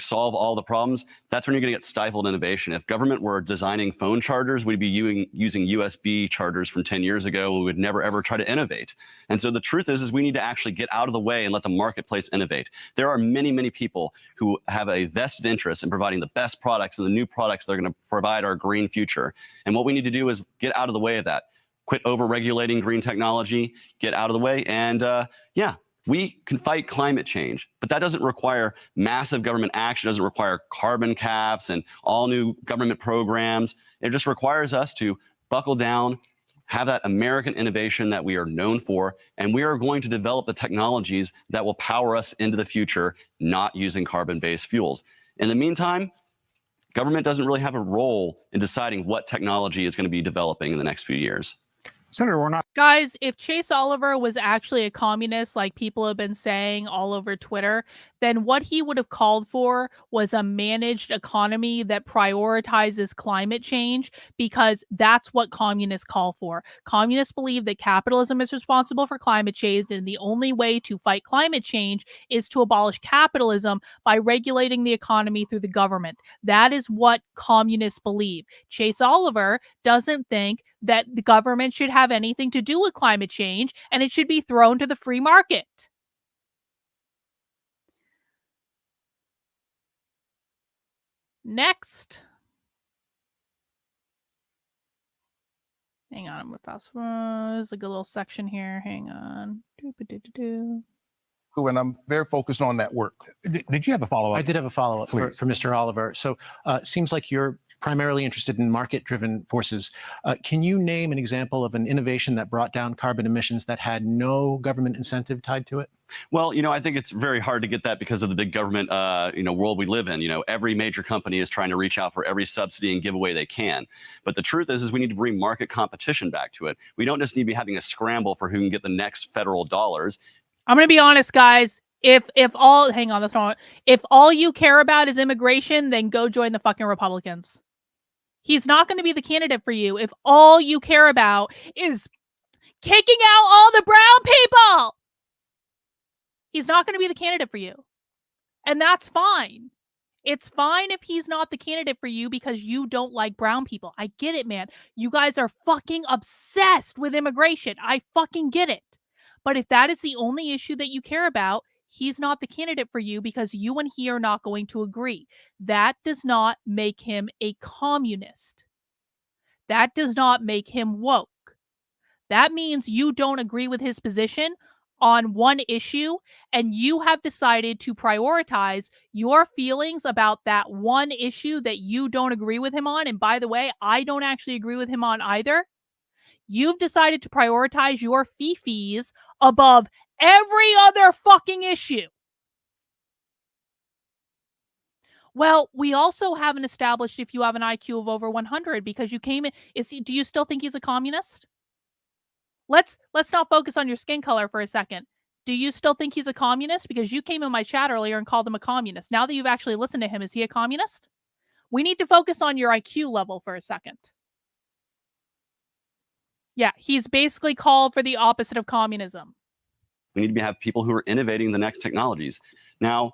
solve all the problems, that's when you're going to get stifled innovation. If government were designing phone chargers, we'd be using USB chargers from 10 years ago. We would never, ever try to innovate. And so the truth is we need to actually get out of the way and let the marketplace innovate. There are many, many people who have a vested interest in providing the best products and the new products that are going to provide our green future. And what we need to do is get out of the way of that. Quit over-regulating green technology, get out of the way, and yeah, we can fight climate change, but that doesn't require massive government action, doesn't require carbon caps and all new government programs. It just requires us to buckle down, have that American innovation that we are known for, and we are going to develop the technologies that will power us into the future, not using carbon-based fuels. In the meantime, government doesn't really have a role in deciding what technology is going to be developing in the next few years. Senator, we're not. Guys, if Chase Oliver was actually a communist, like people have been saying all over Twitter, then what he would have called for was a managed economy that prioritizes climate change, because that's what communists call for. Communists believe that capitalism is responsible for climate change, and the only way to fight climate change is to abolish capitalism by regulating the economy through the government. That is what communists believe. Chase Oliver doesn't think that the government should have anything to do with climate change, and it should be thrown to the free market. Next. Hang on, I'm going to fast forward. There's like a little section here. Hang on. And I'm very focused on that work. Did you have a follow-up? I did have a follow-up for Mr. Oliver. So seems like you're primarily interested in market-driven forces. Can you name an example of an innovation that brought down carbon emissions that had no government incentive tied to it? Well, I think it's very hard to get that because of the big government, world we live in. Every major company is trying to reach out for every subsidy and giveaway they can. But the truth is we need to bring market competition back to it. We don't just need to be having a scramble for who can get the next federal dollars. I'm going to be honest, guys. If all you care about is immigration, then go join the fucking Republicans. He's not going to be the candidate for you if all you care about is kicking out all the brown people. He's not going to be the candidate for you. And that's fine. It's fine if he's not the candidate for you because you don't like brown people. I get it, man. You guys are fucking obsessed with immigration. I fucking get it. But if that is the only issue that you care about, he's not the candidate for you because you and he are not going to agree. That does not make him a communist. That does not make him woke. That means you don't agree with his position on one issue, and you have decided to prioritize your feelings about that one issue that you don't agree with him on. And by the way, I don't actually agree with him on either. You've decided to prioritize your fee-fees above every other fucking issue. Well, we also haven't established if you have an IQ of over 100 because you came in. Do you still think he's a communist? Let's not focus on your skin color for a second. Do you still think he's a communist? Because you came in my chat earlier and called him a communist. Now that you've actually listened to him, is he a communist? We need to focus on your IQ level for a second. Yeah, he's basically called for the opposite of communism. We need to have people who are innovating the next technologies. Now,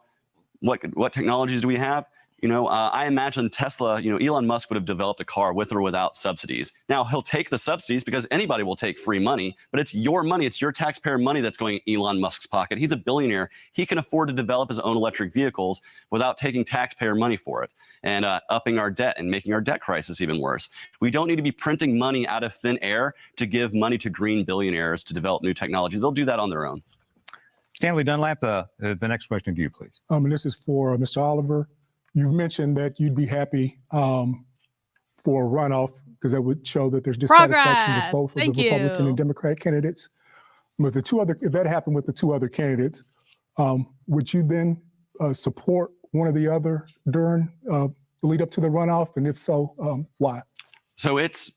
what technologies do we have? I imagine Tesla, Elon Musk would have developed a car with or without subsidies. Now, he'll take the subsidies because anybody will take free money, but it's your money. It's your taxpayer money that's going in Elon Musk's pocket. He's a billionaire. He can afford to develop his own electric vehicles without taking taxpayer money for it and upping our debt and making our debt crisis even worse. We don't need to be printing money out of thin air to give money to green billionaires to develop new technology. They'll do that on their own. Stanley Dunlap, the next question to you, please. And this is for Mr. Oliver. You mentioned that you'd be happy for a runoff because that would show that there's dissatisfaction with both of the Republican and Democrat candidates. But if that happened with the two other candidates, would you then support one or the other during the lead up to the runoff? And if so, why? So it's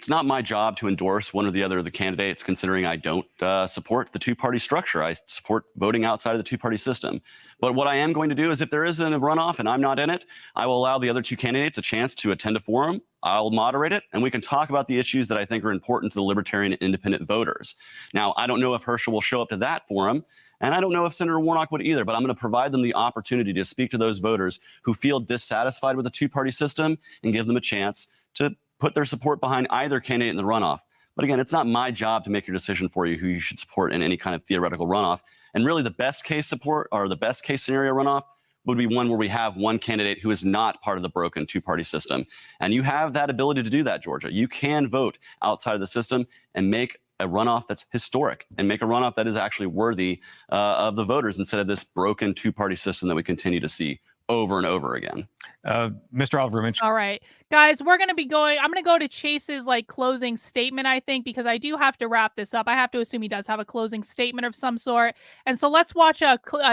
not my job to endorse one or the other of the candidates, considering I don't support the two-party structure. I support voting outside of the two-party system. But what I am going to do is if there isn't a runoff and I'm not in it, I will allow the other two candidates a chance to attend a forum. I'll moderate it, and we can talk about the issues that I think are important to the libertarian and independent voters. Now, I don't know if Herschel will show up to that forum. And I don't know if Senator Warnock would either, but I'm going to provide them the opportunity to speak to those voters who feel dissatisfied with the two-party system and give them a chance to put their support behind either candidate in the runoff. But again, it's not my job to make your decision for you who you should support in any kind of theoretical runoff. And really the best case support or the best case scenario runoff would be one where we have one candidate who is not part of the broken two-party system. And you have that ability to do that, Georgia. You can vote outside of the system and make a runoff that's historic and make a runoff that is actually worthy of the voters instead of this broken two-party system that we continue to see over and over again. Mr. Oliver mentioned. All right, guys, we're going to be going, I'm going to go to Chase's like closing statement, I think, because I do have to wrap this up. I have to assume he does have a closing statement of some sort. And so let's watch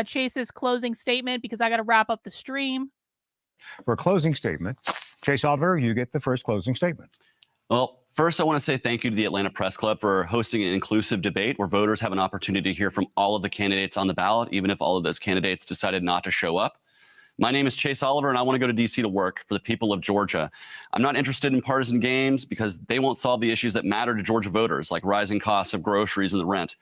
Chase's closing statement because I got to wrap up the stream. For a closing statement, Chase Oliver, you get the first closing statement. Well, first, I want to say thank you to the Atlanta Press Club for hosting an inclusive debate where voters have an opportunity to hear from all of the candidates on the ballot, even if all of those candidates decided not to show up. My name is Chase Oliver, and I want to go to D.C. to work for the people of Georgia. I'm not interested in partisan games because they won't solve the issues that matter to Georgia voters, like rising costs of groceries and the rent.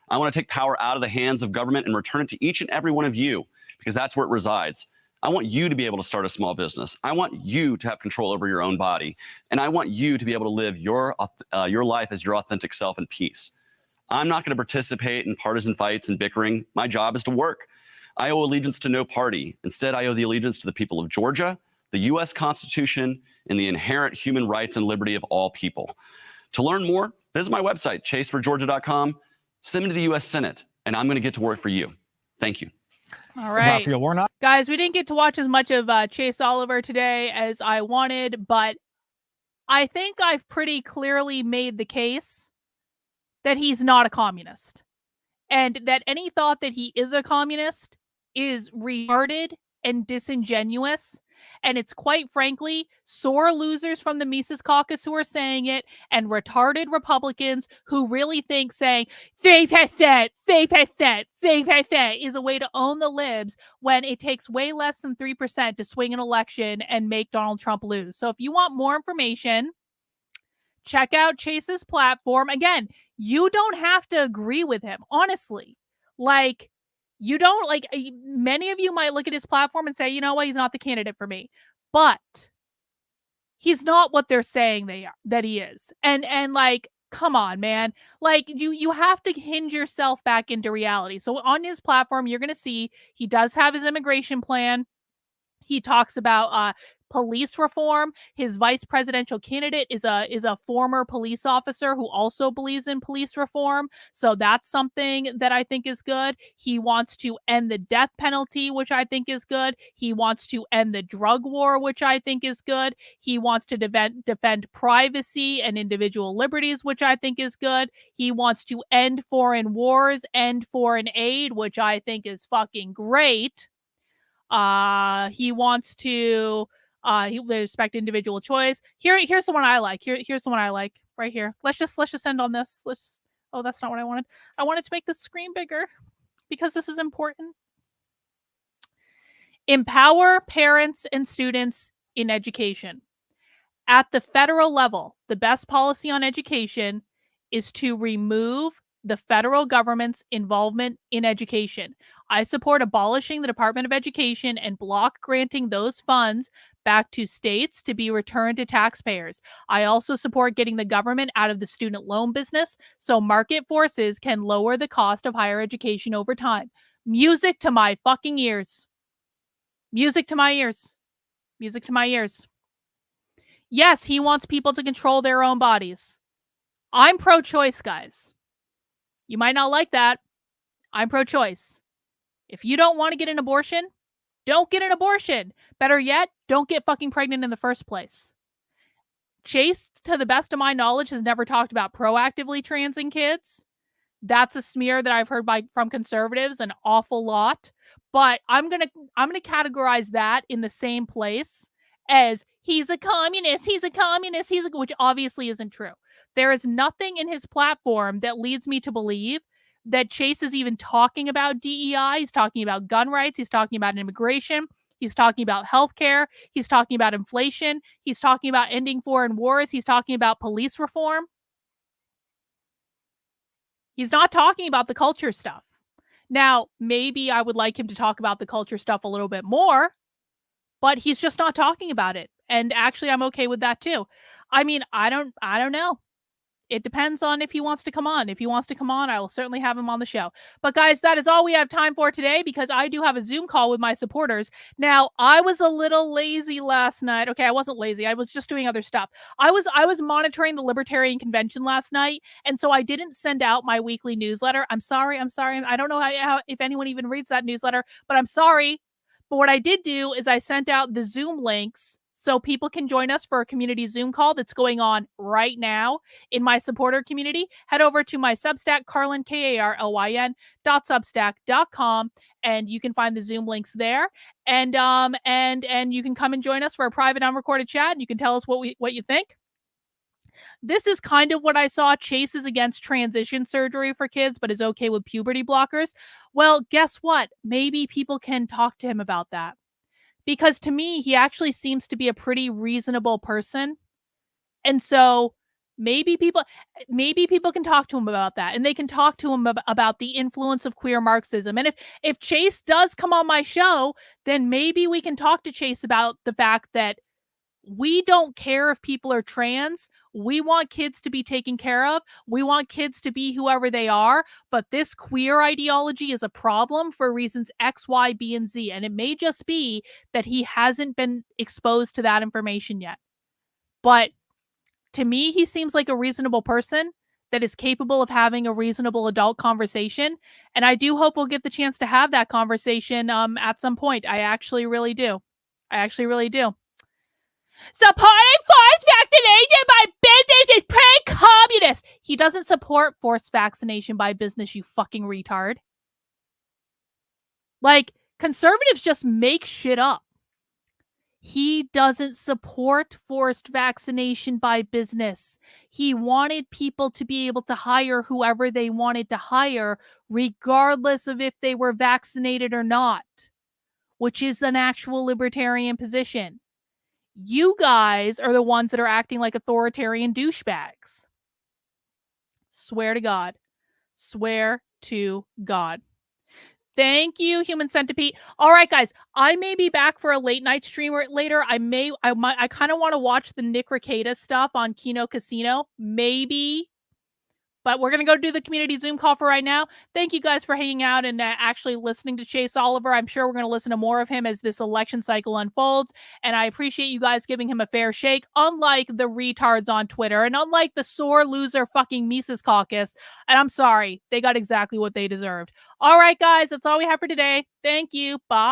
I want to take power out of the hands of government and return it to each and every one of you because that's where it resides. I want you to be able to start a small business. I want you to have control over your own body. And I want you to be able to live your life as your authentic self in peace. I'm not going to participate in partisan fights and bickering. My job is to work. I owe allegiance to no party. Instead, I owe the allegiance to the people of Georgia, the U.S. Constitution, and the inherent human rights and liberty of all people. To learn more, visit my website, chaseforgeorgia.com. Send me to the U.S. Senate, and I'm going to get to work for you. Thank you. All right. Raphael Warnock. Guys, we didn't get to watch as much of Chase Oliver today as I wanted, but I think I've pretty clearly made the case that he's not a communist. And that any thought that he is a communist is retarded and disingenuous. And it's quite frankly sore losers from the Mises caucus who are saying it and retarded Republicans who really think saying 3%, 3%, 3% is a way to own the libs when it takes way less than 3% to swing an election and make Donald Trump lose. So if you want more information, check out Chase's platform. Again, you don't have to agree with him, honestly. Like, you don't, like, many of you might look at his platform and say, you know what, he's not the candidate for me. But he's not what they're saying that he is. And like, come on, man. Like, you have to hinge yourself back into reality. So on his platform, you're going to see he does have his immigration plan. He talks about police reform. His vice presidential candidate is a former police officer who also believes in police reform. So that's something that I think is good. He wants to end the death penalty, which I think is good. He wants to end the drug war, which I think is good. He wants to defend privacy and individual liberties, which I think is good. He wants to end foreign wars, end foreign aid, which I think is fucking great. He wants to he respect individual choice. Here's the one I like. Here's the one I like right here. Let's just end on this. Oh, that's not what I wanted. I wanted to make the screen bigger because this is important. Empower parents and students in education. At the federal level, the best policy on education is to remove the federal government's involvement in education. I support abolishing the Department of Education and block granting those funds back to states to be returned to taxpayers. I also support getting the government out of the student loan business so market forces can lower the cost of higher education over time. Music to my fucking ears. Music to my ears. Music to my ears. Yes, he wants people to control their own bodies. I'm pro-choice, guys. You might not like that. I'm pro-choice. If you don't want to get an abortion, don't get an abortion. Better yet, don't get fucking pregnant in the first place. Chase, to the best of my knowledge, has never talked about proactively transing kids. That's a smear that I've heard from conservatives an awful lot. But I'm gonna categorize that in the same place as he's a communist, which obviously isn't true. There is nothing in his platform that leads me to believe that Chase is even talking about DEI. He's talking about gun rights. He's talking about immigration. He's talking about healthcare. He's talking about inflation. He's talking about ending foreign wars. He's talking about police reform. He's not talking about the culture stuff. Now, maybe I would like him to talk about the culture stuff a little bit more, but he's just not talking about it. And actually, I'm okay with that too. I mean, I don't know. It depends on if he wants to come on. If he wants to come on, I will certainly have him on the show. But guys, that is all we have time for today because I do have a Zoom call with my supporters. Now, I was a little lazy last night. Okay, I wasn't lazy. I was just doing other stuff. I was monitoring the Libertarian Convention last night, and so I didn't send out my weekly newsletter. I'm sorry. I don't know how if anyone even reads that newsletter, but I'm sorry. But what I did do is I sent out the Zoom links so people can join us for a community Zoom call that's going on right now in my supporter community. Head over to my Substack, Carlin, KARLYN.substack.com, and you can find the Zoom links there. And you can come and join us for a private unrecorded chat, and you can tell us what you think. This is kind of what I saw. Chase is against transition surgery for kids, but is okay with puberty blockers. Well, guess what? Maybe people can talk to him about that. Because to me, he actually seems to be a pretty reasonable person. And so maybe people can talk to him about that. And they can talk to him about the influence of queer Marxism. And if Chase does come on my show, then maybe we can talk to Chase about the fact that we don't care if people are trans. We want kids to be taken care of. We want kids to be whoever they are. But this queer ideology is a problem for reasons X, Y, B, and Z. And it may just be that he hasn't been exposed to that information yet. But to me, he seems like a reasonable person that is capable of having a reasonable adult conversation. And I do hope we'll get the chance to have that conversation at some point. I actually really do. Supporting forced vaccination by business is pre-communist. He doesn't support forced vaccination by business, you fucking retard. Like, conservatives just make shit up. He doesn't support forced vaccination by business. He wanted people to be able to hire whoever they wanted to hire, regardless of if they were vaccinated or not, which is an actual libertarian position. You guys are the ones that are acting like authoritarian douchebags. Swear to God. Swear to God. Thank you, Human Centipede. All right, guys. I may be back for a late night stream later. I kind of want to watch the Nick Rekieta stuff on Kino Casino. Maybe. But we're going to go do the community Zoom call for right now. Thank you guys for hanging out and actually listening to Chase Oliver. I'm sure we're going to listen to more of him as this election cycle unfolds. And I appreciate you guys giving him a fair shake, unlike the retards on Twitter and unlike the sore loser fucking Mises caucus. And I'm sorry, they got exactly what they deserved. All right, guys, that's all we have for today. Thank you. Bye.